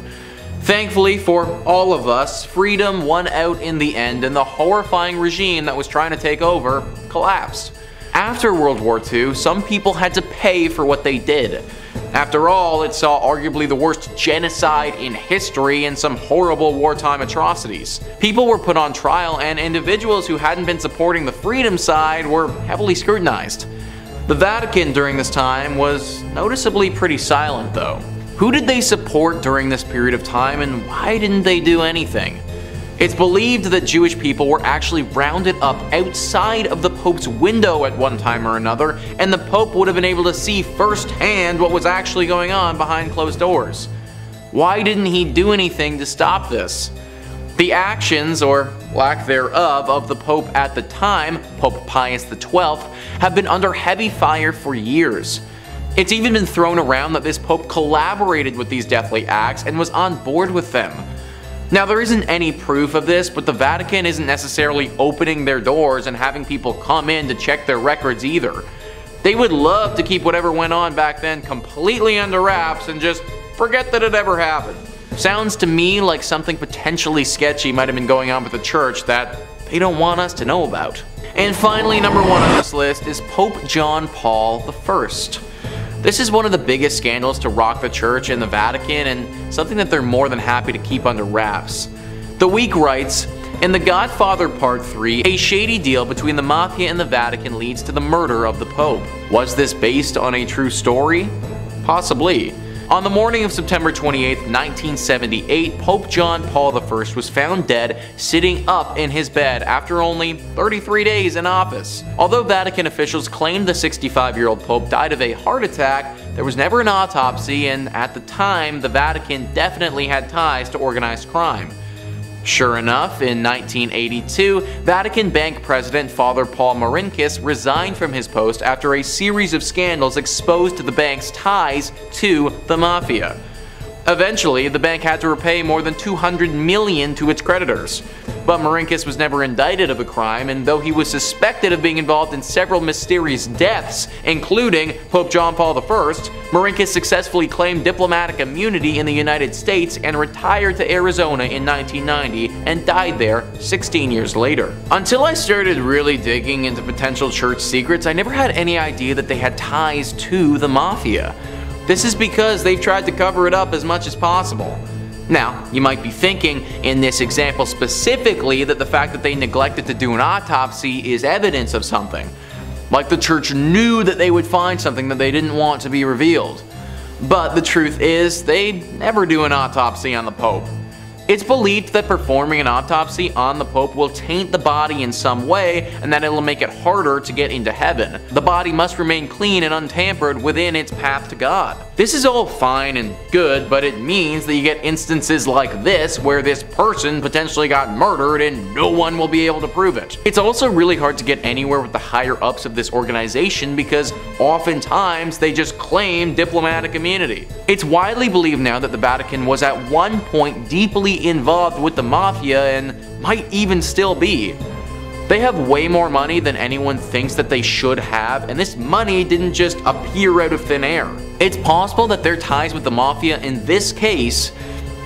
Thankfully for all of us, freedom won out in the end and the horrifying regime that was trying to take over collapsed. After World War II, some people had to pay for what they did. After all, it saw arguably the worst genocide in history and some horrible wartime atrocities. People were put on trial and individuals who hadn't been supporting the freedom side were heavily scrutinized. The Vatican during this time was noticeably pretty silent though. Who did they support during this period of time and why didn't they do anything? It's believed that Jewish people were actually rounded up outside of the Pope's window at one time or another, and the Pope would have been able to see firsthand what was actually going on behind closed doors. Why didn't he do anything to stop this? The actions, or lack thereof, of the Pope at the time, Pope Pius XII, have been under heavy fire for years. It's even been thrown around that this Pope collaborated with these deathly acts and was on board with them. Now there isn't any proof of this, but the Vatican isn't necessarily opening their doors and having people come in to check their records either. They would love to keep whatever went on back then completely under wraps and just forget that it ever happened. Sounds to me like something potentially sketchy might have been going on with the church that they don't want us to know about. And finally, number 1 on this list is Pope John Paul I. This is one of the biggest scandals to rock the church and the Vatican, and something that they're more than happy to keep under wraps. The Week writes, "In The Godfather Part 3, a shady deal between the Mafia and the Vatican leads to the murder of the Pope. Was this based on a true story? Possibly. On the morning of September 28, 1978, Pope John Paul I was found dead sitting up in his bed after only 33 days in office. Although Vatican officials claimed the 65-year-old Pope died of a heart attack, there was never an autopsy, and at the time, the Vatican definitely had ties to organized crime. Sure enough, in 1982, Vatican Bank President Father Paul Marinkis resigned from his post after a series of scandals exposed the bank's ties to the Mafia. Eventually, the bank had to repay more than $200 million to its creditors. But Marinkis was never indicted of a crime, and though he was suspected of being involved in several mysterious deaths, including Pope John Paul I, Marinkis successfully claimed diplomatic immunity in the United States and retired to Arizona in 1990 and died there 16 years later. Until I started really digging into potential church secrets, I never had any idea that they had ties to the Mafia. This is because they've tried to cover it up as much as possible. Now, you might be thinking, in this example specifically, that the fact that they neglected to do an autopsy is evidence of something. Like the church knew that they would find something that they didn't want to be revealed. But the truth is, they never do an autopsy on the Pope. It's believed that performing an autopsy on the Pope will taint the body in some way and that it'll make it harder to get into heaven. The body must remain clean and untampered within its path to God. This is all fine and good, but it means that you get instances like this where this person potentially got murdered and no one will be able to prove it. It's also really hard to get anywhere with the higher ups of this organization because oftentimes they just claim diplomatic immunity. It's widely believed now that the Vatican was at one point deeply involved with the mafia and might even still be. They have way more money than anyone thinks that they should have, and this money didn't just appear out of thin air. It's possible that their ties with the mafia in this case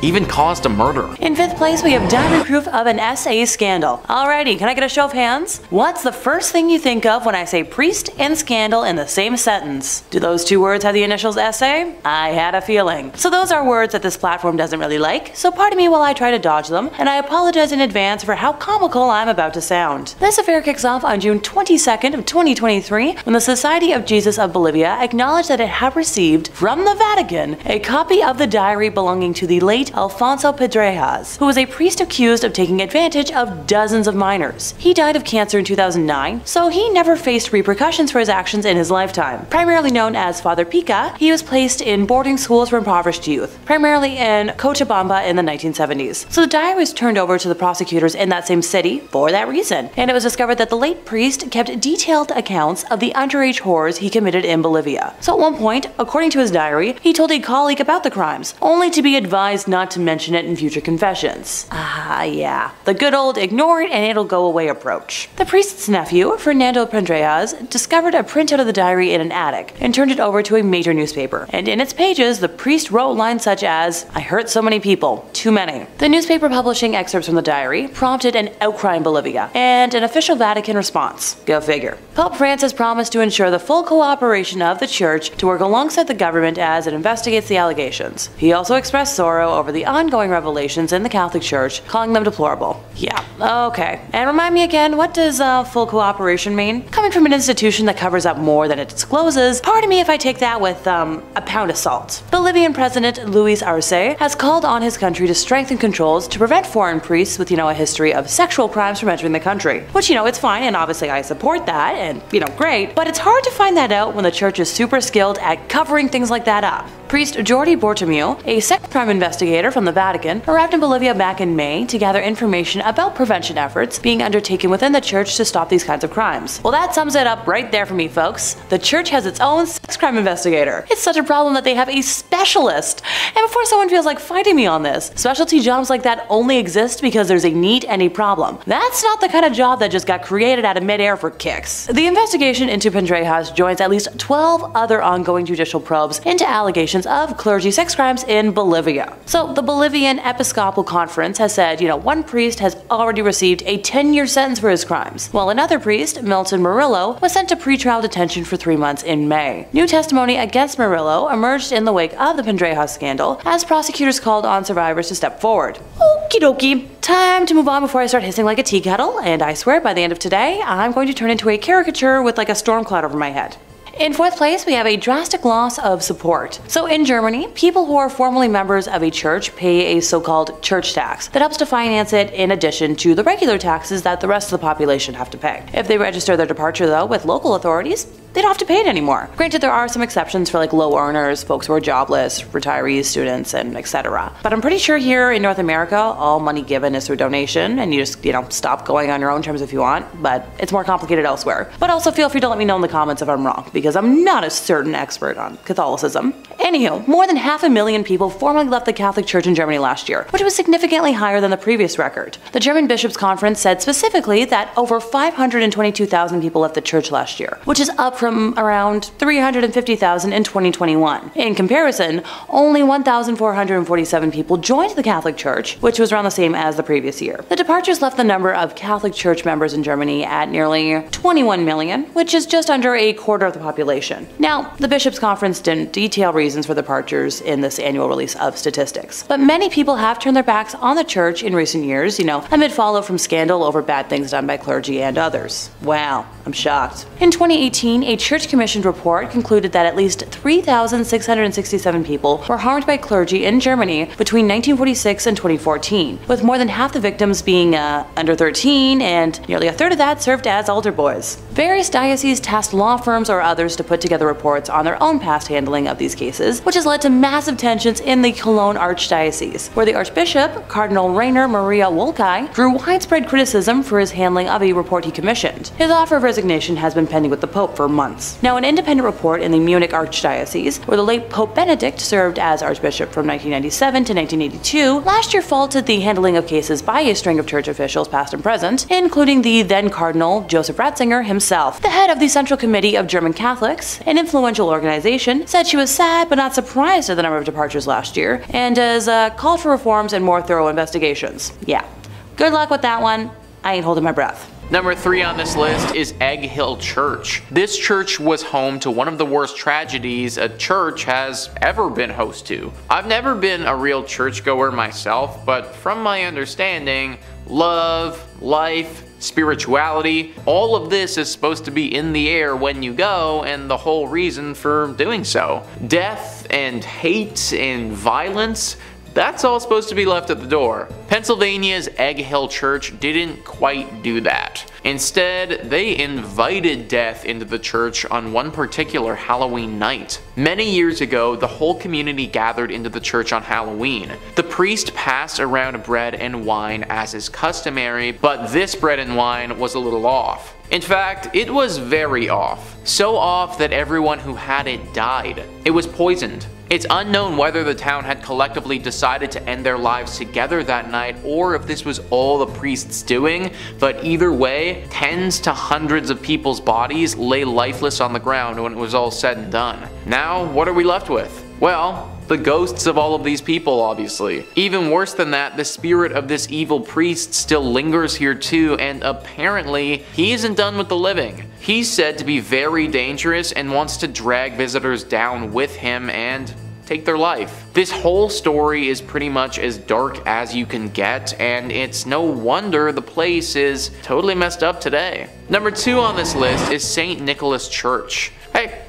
even caused a murder. In 5th place, we have diary proof of an SA scandal. Alrighty, can I get a show of hands? What's the first thing you think of when I say priest and scandal in the same sentence? Do those two words have the initials SA? I had a feeling. So those are words that this platform doesn't really like, so pardon me while I try to dodge them, and I apologize in advance for how comical I'm about to sound. This affair kicks off on June 22nd of 2023 when the Society of Jesus of Bolivia acknowledged that it had received from the Vatican a copy of the diary belonging to the late Alfonso Pedrejas, who was a priest accused of taking advantage of dozens of minors. He died of cancer in 2009, so he never faced repercussions for his actions in his lifetime. Primarily known as Father Pica, he was placed in boarding schools for impoverished youth, primarily in Cochabamba in the 1970s. So the diary was turned over to the prosecutors in that same city for that reason, and it was discovered that the late priest kept detailed accounts of the underage horrors he committed in Bolivia. So at one point, according to his diary, he told a colleague about the crimes, only to be advised not to mention it in future confessions. Yeah, the good old ignore it and it'll go away approach. The priest's nephew, Fernando Pedrejas, discovered a printout of the diary in an attic and turned it over to a major newspaper. And in its pages, the priest wrote lines such as, "I hurt so many people, too many." The newspaper publishing excerpts from the diary prompted an outcry in Bolivia and an official Vatican response. Go figure. Pope Francis promised to ensure the full cooperation of the church to work alongside the government as it investigates the allegations. He also expressed sorrow over the ongoing revelations in the Catholic Church, calling them deplorable. Yeah, okay. And remind me again, what does full cooperation mean? Coming from an institution that covers up more than it discloses, pardon me if I take that with a pound of salt. Bolivian President Luis Arce has called on his country to strengthen controls to prevent foreign priests with, a history of sexual crimes from entering the country. Which, it's fine, and obviously I support that, and, great, but it's hard to find that out when the church is super skilled at covering things like that up. Priest Jordi Bortomeu, a sex crime investigator from the Vatican, arrived in Bolivia back in May to gather information about prevention efforts being undertaken within the church to stop these kinds of crimes. Well, that sums it up right there for me, folks. The church has its own sex crime investigator. It's such a problem that they have a specialist. And before someone feels like fighting me on this, specialty jobs like that only exist because there's a need and a problem. That's not the kind of job that just got created out of midair for kicks. The investigation into Pedrejas joins at least 12 other ongoing judicial probes into allegations of clergy sex crimes in Bolivia. So the Bolivian Episcopal Conference has said, one priest has already received a 10-year sentence for his crimes, while another priest, Milton Murillo, was sent to pretrial detention for 3 months in May. New testimony against Murillo emerged in the wake of the Pedrejas scandal as prosecutors called on survivors to step forward. Okie dokie. Time to move on before I start hissing like a tea kettle, and I swear by the end of today, I'm going to turn into a caricature with like a storm cloud over my head. In 4th place, we have a drastic loss of support. So in Germany, people who are formally members of a church pay a so-called church tax that helps to finance it in addition to the regular taxes that the rest of the population have to pay. If they register their departure though with local authorities, they don't have to pay it anymore. Granted, there are some exceptions for like low earners, folks who are jobless, retirees, students, and etc. But I'm pretty sure here in North America, all money given is through donation, and you just, stop going on your own terms if you want, but it's more complicated elsewhere. But also feel free to let me know in the comments if I'm wrong, because I'm not a certain expert on Catholicism. Anywho, more than 500,000 people formally left the Catholic Church in Germany last year, which was significantly higher than the previous record. The German Bishops' Conference said specifically that over 522,000 people left the church last year, which is up from around 350,000 in 2021. In comparison, only 1,447 people joined the Catholic Church, which was around the same as the previous year. The departures left the number of Catholic Church members in Germany at nearly 21 million, which is just under a quarter of the population. Now, the Bishops' Conference didn't detail reasons for departures in this annual release of statistics, but many people have turned their backs on the church in recent years, amid fallout from scandal over bad things done by clergy and others. Wow, I'm shocked. In 2018, a church-commissioned report concluded that at least 3,667 people were harmed by clergy in Germany between 1946 and 2014, with more than half the victims being under 13 and nearly a third of that served as altar boys. Various dioceses tasked law firms or others to put together reports on their own past handling of these cases, which has led to massive tensions in the Cologne Archdiocese, where the Archbishop, Cardinal Rainer Maria Wolkai, drew widespread criticism for his handling of a report he commissioned. His offer of resignation has been pending with the Pope for months. Now, an independent report in the Munich Archdiocese, where the late Pope Benedict served as Archbishop from 1997 to 1982, last year faulted the handling of cases by a string of church officials past and present, including the then Cardinal Joseph Ratzinger himself. The head of the Central Committee of German Catholics, an influential organization, said she was sad but not surprised at the number of departures last year, and has called for reforms and more thorough investigations. Yeah, good luck with that one. I ain't holding my breath. Number 3 on this list is Egg Hill Church. This church was home to one of the worst tragedies a church has ever been host to. I've never been a real churchgoer myself, but from my understanding, love, life, spirituality, all of this is supposed to be in the air when you go, and the whole reason for doing so. Death and hate and violence, that's all supposed to be left at the door. Pennsylvania's Egg Hill Church didn't quite do that. Instead, they invited death into the church on one particular Halloween night. Many years ago, the whole community gathered into the church on Halloween. The priest passed around bread and wine as is customary, but this bread and wine was a little off. In fact, it was very off. So off that everyone who had it died. It was poisoned. It's unknown whether the town had collectively decided to end their lives together that night or if this was all the priests doing, but either way, tens to hundreds of people's bodies lay lifeless on the ground when it was all said and done. Now, what are we left with? Well, the ghosts of all of these people, obviously. Even worse than that, the spirit of this evil priest still lingers here too, and apparently, he isn't done with the living. He's said to be very dangerous and wants to drag visitors down with him and take their life. This whole story is pretty much as dark as you can get, and it's no wonder the place is totally messed up today. Number 2 on this list is St. Nicholas Church. Hey,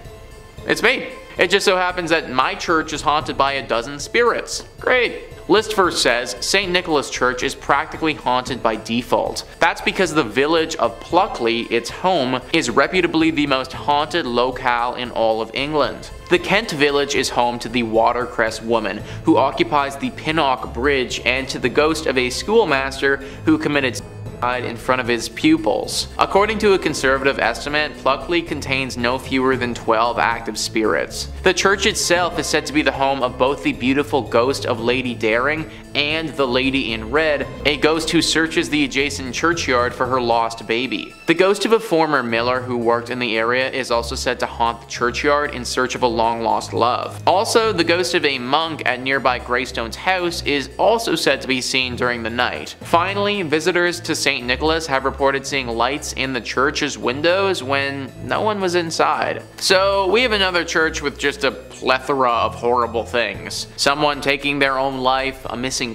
it's me. It just so happens that my church is haunted by a dozen spirits. Great. List first says St. Nicholas Church is practically haunted by default. That's because the village of Pluckley, its home, is reputably the most haunted locale in all of England. The Kent village is home to the Watercress woman, who occupies the Pinnock Bridge, and to the ghost of a schoolmaster who committed in front of his pupils. According to a conservative estimate, Pluckley contains no fewer than 12 active spirits. The church itself is said to be the home of both the beautiful ghost of Lady Daring and the Lady in Red, a ghost who searches the adjacent churchyard for her lost baby. The ghost of a former miller who worked in the area is also said to haunt the churchyard in search of a long-lost love. Also, the ghost of a monk at nearby Greystone's house is also said to be seen during the night. Finally, visitors to St. Nicholas have reported seeing lights in the church's windows when no one was inside. So we have another church with just a plethora of horrible things. Someone taking their own life, a missing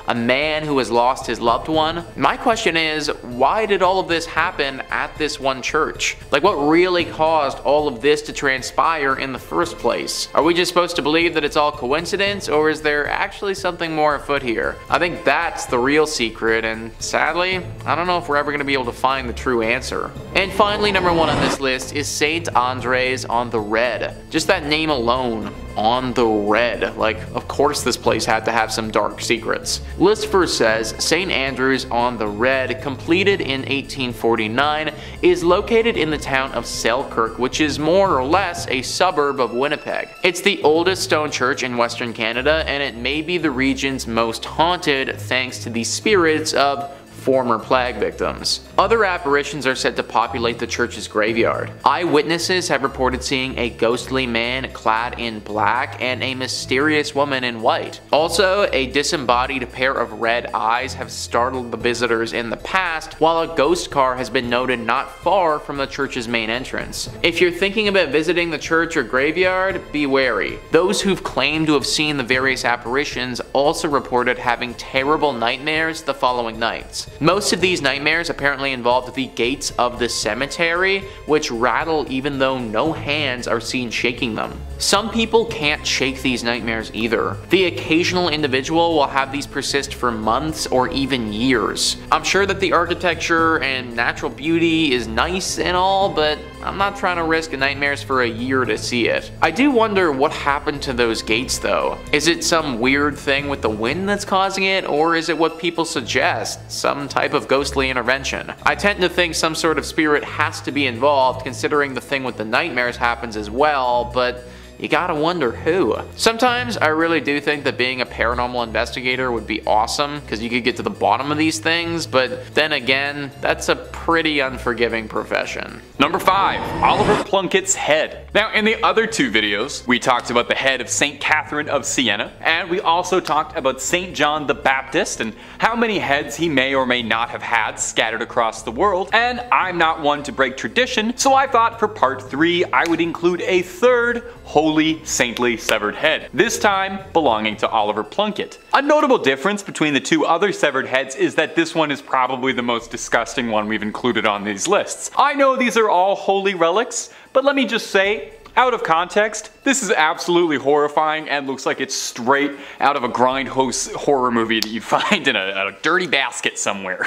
a man who has lost his loved one. My question is, why did all of this happen at this one church? Like, what really caused all of this to transpire in the first place? Are we just supposed to believe that it's all coincidence, or is there actually something more afoot here? I think that's the real secret, and sadly, I don't know if we're ever going to be able to find the true answer. And finally, number 1 on this list is St. Andres on the Red. Just that name alone, on the Red. Like, of course this place had to have some dark secrets. List first says St. Andrews on the Red, completed in 1849, is located in the town of Selkirk, which is more or less a suburb of Winnipeg. It's the oldest stone church in Western Canada, and it may be the region's most haunted thanks to the spirits of former plague victims. Other apparitions are said to populate the church's graveyard. Eyewitnesses have reported seeing a ghostly man clad in black and a mysterious woman in white. Also, a disembodied pair of red eyes have startled the visitors in the past, while a ghost car has been noted not far from the church's main entrance. If you're thinking about visiting the church or graveyard, be wary. Those who've claimed to have seen the various apparitions also reported having terrible nightmares the following nights. past. Most of these nightmares apparently involved the gates of the cemetery, which rattle even though no hands are seen shaking them. Some people can't shake these nightmares either. The occasional individual will have these persist for months or even years. I'm sure that the architecture and natural beauty is nice and all, but I'm not trying to risk nightmares for a year to see it. I do wonder what happened to those gates though. Is it some weird thing with the wind that's causing it, or is it what people suggest, some type of ghostly intervention? I tend to think some sort of spirit has to be involved, considering the thing with the nightmares happens as well, but you gotta wonder who. Sometimes I really do think that being a paranormal investigator would be awesome, because you could get to the bottom of these things, but then again, that's a pretty unforgiving profession. Number 5. Oliver Plunkett's head. Now, in the other 2 videos, we talked about the head of St. Catherine of Siena, and we also talked about St. John the Baptist and how many heads he may or may not have had scattered across the world, and I'm not one to break tradition, so I thought for part 3 I would include a third holy, saintly severed head, this time belonging to Oliver Plunkett. A notable difference between the 2 other severed heads is that this one is probably the most disgusting one we've included on these lists. I know these are all holy relics, but let me just say, out of context, this is absolutely horrifying and looks like it's straight out of a grindhouse horror movie that you'd find in a dirty basket somewhere.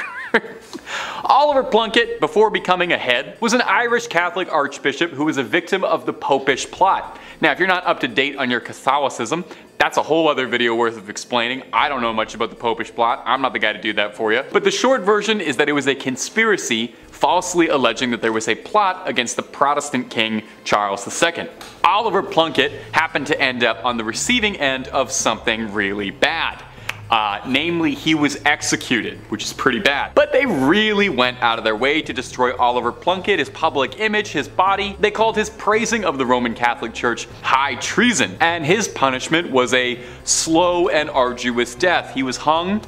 Oliver Plunkett, before becoming a head, was an Irish Catholic archbishop who was a victim of the Popish plot. Now, if you're not up to date on your Catholicism, that's a whole other video worth of explaining. I don't know much about the Popish plot. I'm not the guy to do that for you. But the short version is that it was a conspiracy falsely alleging that there was a plot against the Protestant king Charles II. Oliver Plunkett happened to end up on the receiving end of something really bad. Namely, he was executed, which is pretty bad. But they really went out of their way to destroy Oliver Plunkett, his public image, his body. They called his praising of the Roman Catholic Church high treason, and his punishment was a slow and arduous death. He was hung,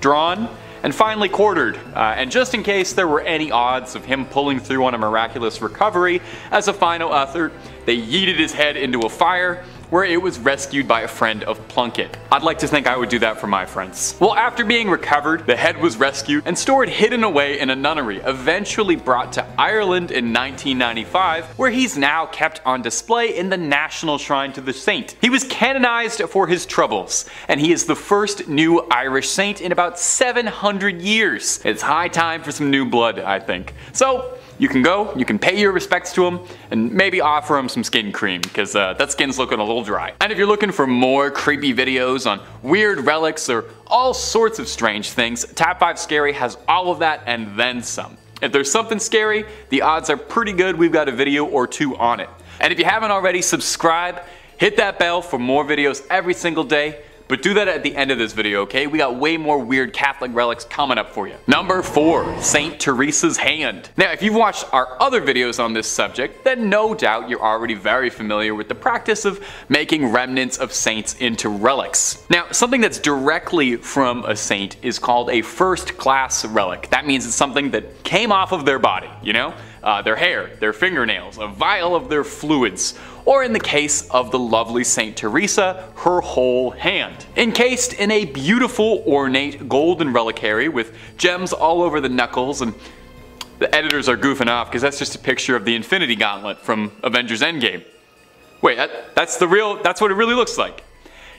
drawn, and finally quartered. And just in case there were any odds of him pulling through on a miraculous recovery, as a final effort, they yeeted his head into a fire, where it was rescued by a friend of Plunkett. I'd like to think I would do that for my friends. Well, after being recovered, the head was rescued and stored hidden away in a nunnery, eventually brought to Ireland in 1995, where he's now kept on display in the National Shrine to the Saint. He was canonized for his troubles, and he is the first new Irish saint in about 700 years. It's high time for some new blood, I think. So, you can go, you can pay your respects to him, and maybe offer him some skin cream, because that skin's looking a little dry. And if you're looking for more creepy videos on weird relics or all sorts of strange things, Top 5 Scary has all of that and then some. If there's something scary, the odds are pretty good we've got a video or 2 on it. And if you haven't already, subscribe, hit that bell for more videos every single day. But do that at the end of this video, okay? We got way more weird Catholic relics coming up for you. Number 4, St. Teresa's hand. Now, if you've watched our other videos on this subject, then no doubt you're already very familiar with the practice of making remnants of saints into relics. Now, something that's directly from a saint is called a first-class relic. That means it's something that came off of their body, you know? Their hair, their fingernails, a vial of their fluids, or in the case of the lovely St. Teresa, her whole hand. Encased in a beautiful, ornate golden reliquary with gems all over the knuckles, and the editors are goofing off because that's just a picture of the Infinity Gauntlet from Avengers Endgame. Wait, that's what it really looks like.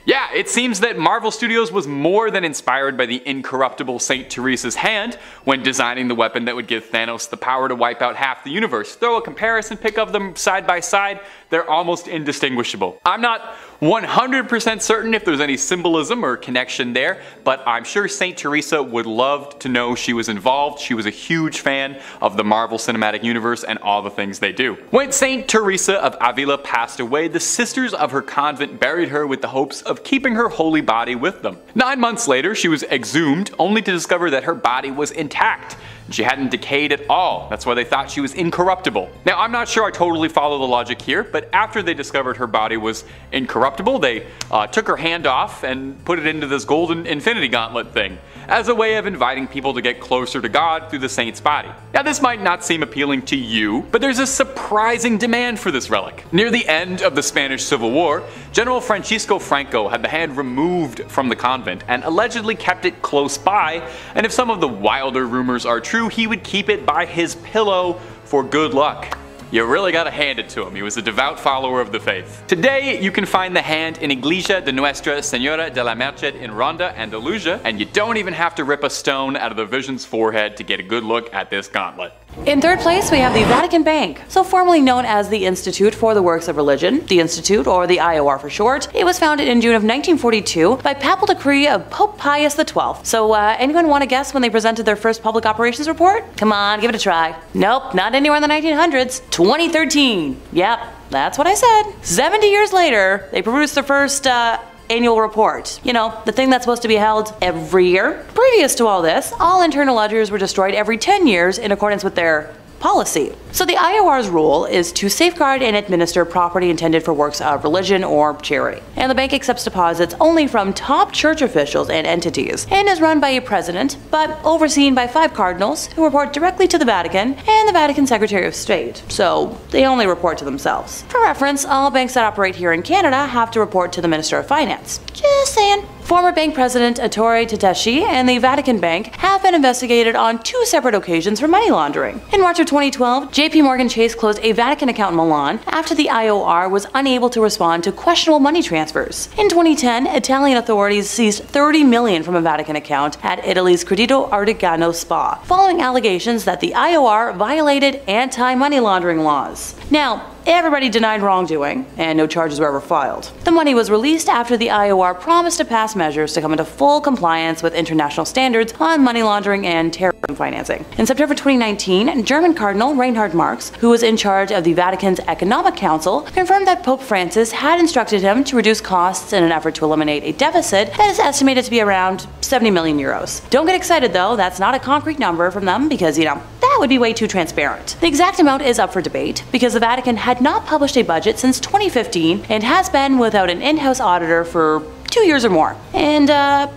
Yeah, it seems that Marvel Studios was more than inspired by the incorruptible St. Teresa's hand when designing the weapon that would give Thanos the power to wipe out half the universe. Throw a comparison pic of them side by side, they're almost indistinguishable. I'm not 100% certain if there's any symbolism or connection there, but I'm sure St. Teresa would love to know she was involved. She was a huge fan of the Marvel Cinematic Universe and all the things they do. When St. Teresa of Avila passed away, the sisters of her convent buried her with the hopes of keeping her holy body with them. 9 months later, she was exhumed, only to discover that her body was intact. She hadn't decayed at all. That's why they thought she was incorruptible. Now, I'm not sure I totally follow the logic here, but after they discovered her body was incorruptible, they took her hand off and put it into this golden infinity gauntlet thing, as a way of inviting people to get closer to God through the saint's body. Now, this might not seem appealing to you, but there's a surprising demand for this relic. Near the end of the Spanish Civil War, General Francisco Franco had the hand removed from the convent and allegedly kept it close by, and if some of the wilder rumors are true, he would keep it by his pillow for good luck. You really gotta hand it to him, he was a devout follower of the faith. Today, you can find the hand in Iglesia de Nuestra Señora de la Merced in Ronda, Andalusia, and you don't even have to rip a stone out of the Vision's forehead to get a good look at this gauntlet. In third place, we have the Vatican Bank, so formerly known as the Institute for the Works of Religion, the Institute, or the IOR for short. It was founded in June of 1942 by papal decree of Pope Pius XII. So anyone want to guess when they presented their first public operations report? Come on, give it a try. Nope, not anywhere in the 1900s. 2013. Yep, that's what I said. 70 years later, they produced their first annual report. You know, the thing that's supposed to be held every year. Previous to all this, all internal ledgers were destroyed every 10 years in accordance with their policy. So the IOR's role is to safeguard and administer property intended for works of religion or charity. And the bank accepts deposits only from top church officials and entities, and is run by a president, but overseen by 5 cardinals who report directly to the Vatican and the Vatican Secretary of State. So they only report to themselves. For reference, all banks that operate here in Canada have to report to the Minister of Finance. Just saying. Former bank president Ettore Tedeschi and the Vatican Bank have been investigated on 2 separate occasions for money laundering. In March of 2012, JP Morgan Chase closed a Vatican account in Milan after the IOR was unable to respond to questionable money transfers. In 2010, Italian authorities seized $30 million from a Vatican account at Italy's Credito Artigiano Spa, following allegations that the IOR violated anti-money laundering laws. Now, everybody denied wrongdoing, and no charges were ever filed. The money was released after the IOR promised to pass measures to come into full compliance with international standards on money laundering and terrorism financing. In September 2019, German Cardinal Reinhard Marx, who was in charge of the Vatican's Economic Council, confirmed that Pope Francis had instructed him to reduce costs in an effort to eliminate a deficit that is estimated to be around 70 million euros. Don't get excited though, that's not a concrete number from them because, you know, that would be way too transparent. The exact amount is up for debate because the Vatican had not published a budget since 2015 and has been without an in-house auditor for 2 years or more. And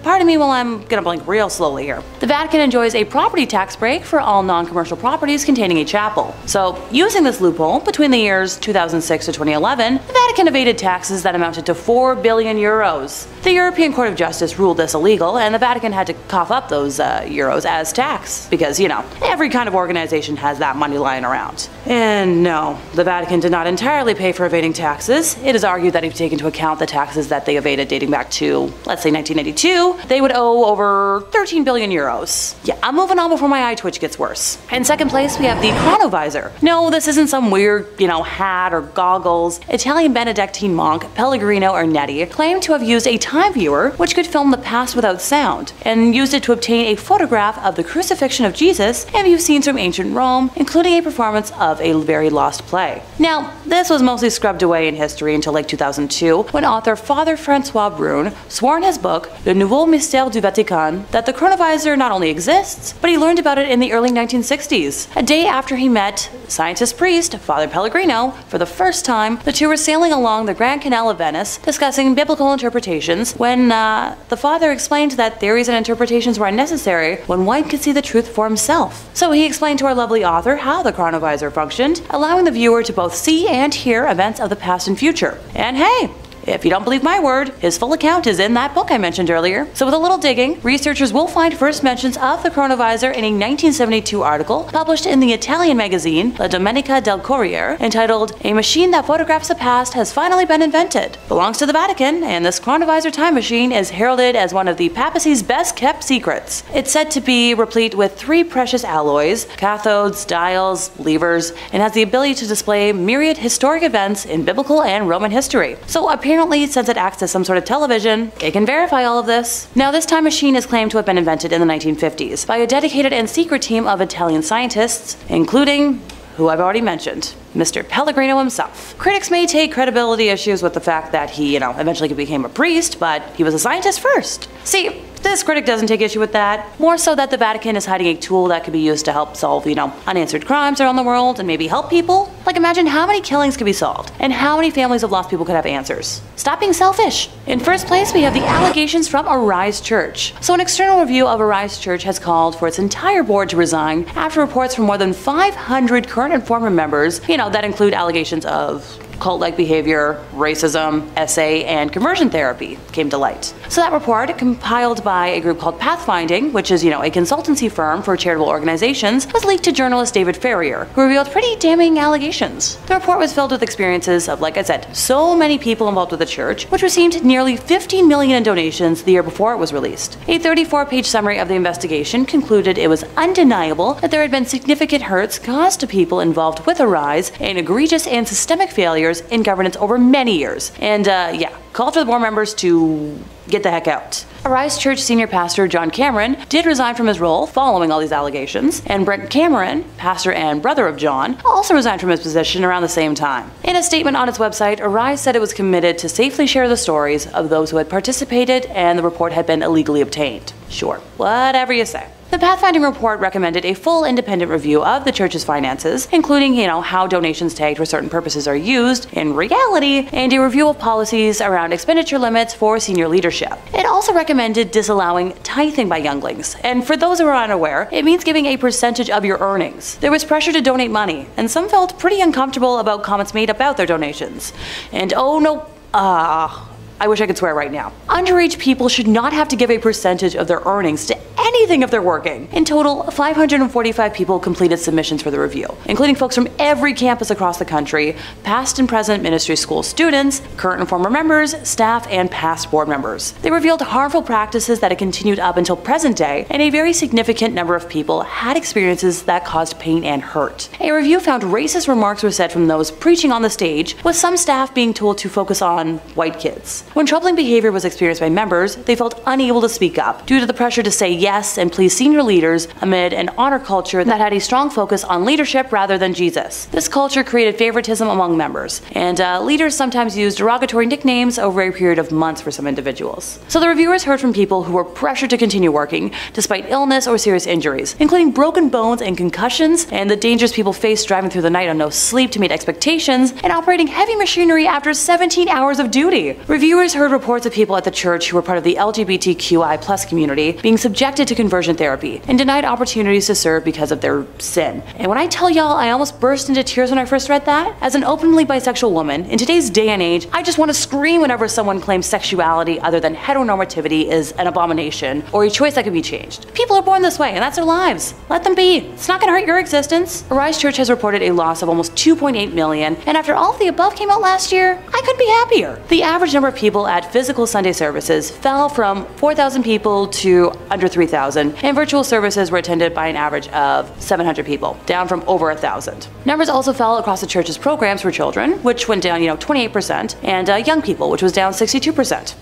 pardon me while I'm gonna blink real slowly here. The Vatican enjoys a property tax break for all non-commercial properties containing a chapel. So using this loophole, between the years 2006 to 2011, the Vatican evaded taxes that amounted to 4 billion euros. The European Court of Justice ruled this illegal, and the Vatican had to cough up those euros as tax, because, you know, every kind of organization has that money lying around. And no, the Vatican did not entirely pay for evading taxes. It is argued that if you take into account the taxes that they evaded dating back to, let's say, 1992, they would owe over 13 billion euros. Yeah, I'm moving on before my eye twitch gets worse. In second place, we have the chronovisor. No, this isn't some weird, you know, hat or goggles. Italian Benedictine monk Pellegrino Ernetti claimed to have used a time viewer which could film the past without sound, and used it to obtain a photograph of the crucifixion of Jesus and view scenes from ancient Rome, including a performance of a very lost play. Now, this was mostly scrubbed away in history until like 2002, when author Father Francois Brune swore in his book, Le Nouveau Mystère du Vatican, that the chronovisor not only exists, but he learned about it in the early 1960s. A day after he met scientist priest Father Pellegrino for the first time, the two were sailing along the Grand Canal of Venice, discussing biblical interpretations, when the father explained that theories and interpretations were unnecessary when one could see the truth for himself. So he explained to our lovely author how the chronovisor functioned, allowing the viewer to both see and hear events of the past and future. And hey, if you don't believe my word, his full account is in that book I mentioned earlier. So with a little digging, researchers will find first mentions of the chronovisor in a 1972 article published in the Italian magazine La Domenica del Corriere, entitled "A Machine That Photographs the Past Has Finally Been Invented." Belongs to the Vatican, and this chronovisor time machine is heralded as one of the papacy's best kept secrets. It's said to be replete with 3 precious alloys, cathodes, dials, levers, and has the ability to display myriad historic events in biblical and Roman history. So apparently, since it acts as some sort of television, it can verify all of this. Now, this time machine is claimed to have been invented in the 1950s by a dedicated and secret team of Italian scientists, including who I've already mentioned, Mr. Pellegrino himself. Critics may take credibility issues with the fact that he, eventually became a priest, but he was a scientist first. See, This critic doesn't take issue with that, more so that the Vatican is hiding a tool that could be used to help solve, unanswered crimes around the world and maybe help people. Like, imagine how many killings could be solved and how many families of lost people could have answers. Stop being selfish. In first place, we have the allegations from Arise Church. So an external review of Arise Church has called for its entire board to resign after reports from more than 500 current and former members, that include allegations of cult-like behavior, racism, SA, and conversion therapy came to light. So that report, compiled by a group called Pathfinding, which is, a consultancy firm for charitable organizations, was leaked to journalist David Ferrier, who revealed pretty damning allegations. The report was filled with experiences of, like I said, so many people involved with the church, which received nearly $15 million in donations the year before it was released. A 34-page summary of the investigation concluded it was undeniable that there had been significant hurts caused to people involved with Arise and egregious and systemic failures in governance over many years. And called for the board members to get the heck out. Arise Church senior pastor John Cameron did resign from his role following all these allegations, and Brent Cameron, pastor and brother of John, also resigned from his position around the same time. In a statement on its website, Arise said it was committed to safely share the stories of those who had participated and the report had been illegally obtained. Sure, whatever you say. The Pathfinding report recommended a full independent review of the church's finances, including, how donations tagged for certain purposes are used in reality, and a review of policies around expenditure limits for senior leadership. It also recommended disallowing tithing by younglings, and for those who are unaware, it means giving a percentage of your earnings. There was pressure to donate money, and some felt pretty uncomfortable about comments made about their donations. And oh no, I wish I could swear right now. Underage people should not have to give a percentage of their earnings to anything if they're working. In total, 545 people completed submissions for the review, including folks from every campus across the country, past and present ministry school students, current and former members, staff, and past board members. They revealed harmful practices that had continued up until present day, and a very significant number of people had experiences that caused pain and hurt. A review found racist remarks were said from those preaching on the stage, with some staff being told to focus on white kids. When troubling behavior was experienced by members, they felt unable to speak up due to the pressure to say yes and please senior leaders amid an honor culture that had a strong focus on leadership rather than Jesus. This culture created favoritism among members, and leaders sometimes used derogatory nicknames over a period of months for some individuals. So the reviewers heard from people who were pressured to continue working despite illness or serious injuries, including broken bones and concussions, and the dangers people faced driving through the night on no sleep to meet expectations, and operating heavy machinery after 17 hours of duty. Reviewers heard reports of people at the church who were part of the LGBTQI+ community being subjected to conversion therapy and denied opportunities to serve because of their sin. And when I tell y'all I almost burst into tears when I first read that, as an openly bisexual woman, in today's day and age, I just want to scream whenever someone claims sexuality other than heteronormativity is an abomination or a choice that can be changed. People are born this way and that's their lives. Let them be. It's not going to hurt your existence. Arise Church has reported a loss of almost $2.8 million, and after all of the above came out last year, I couldn't be happier. The average number of people at physical Sunday services fell from 4,000 people to under 3,000, and virtual services were attended by an average of 700 people, down from over 1,000. Numbers also fell across the church's programs for children, which went down 28%, and young people, which was down 62%.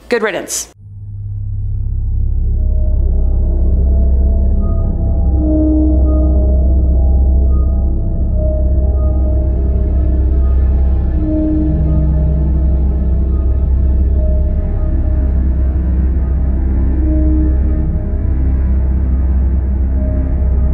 Good riddance.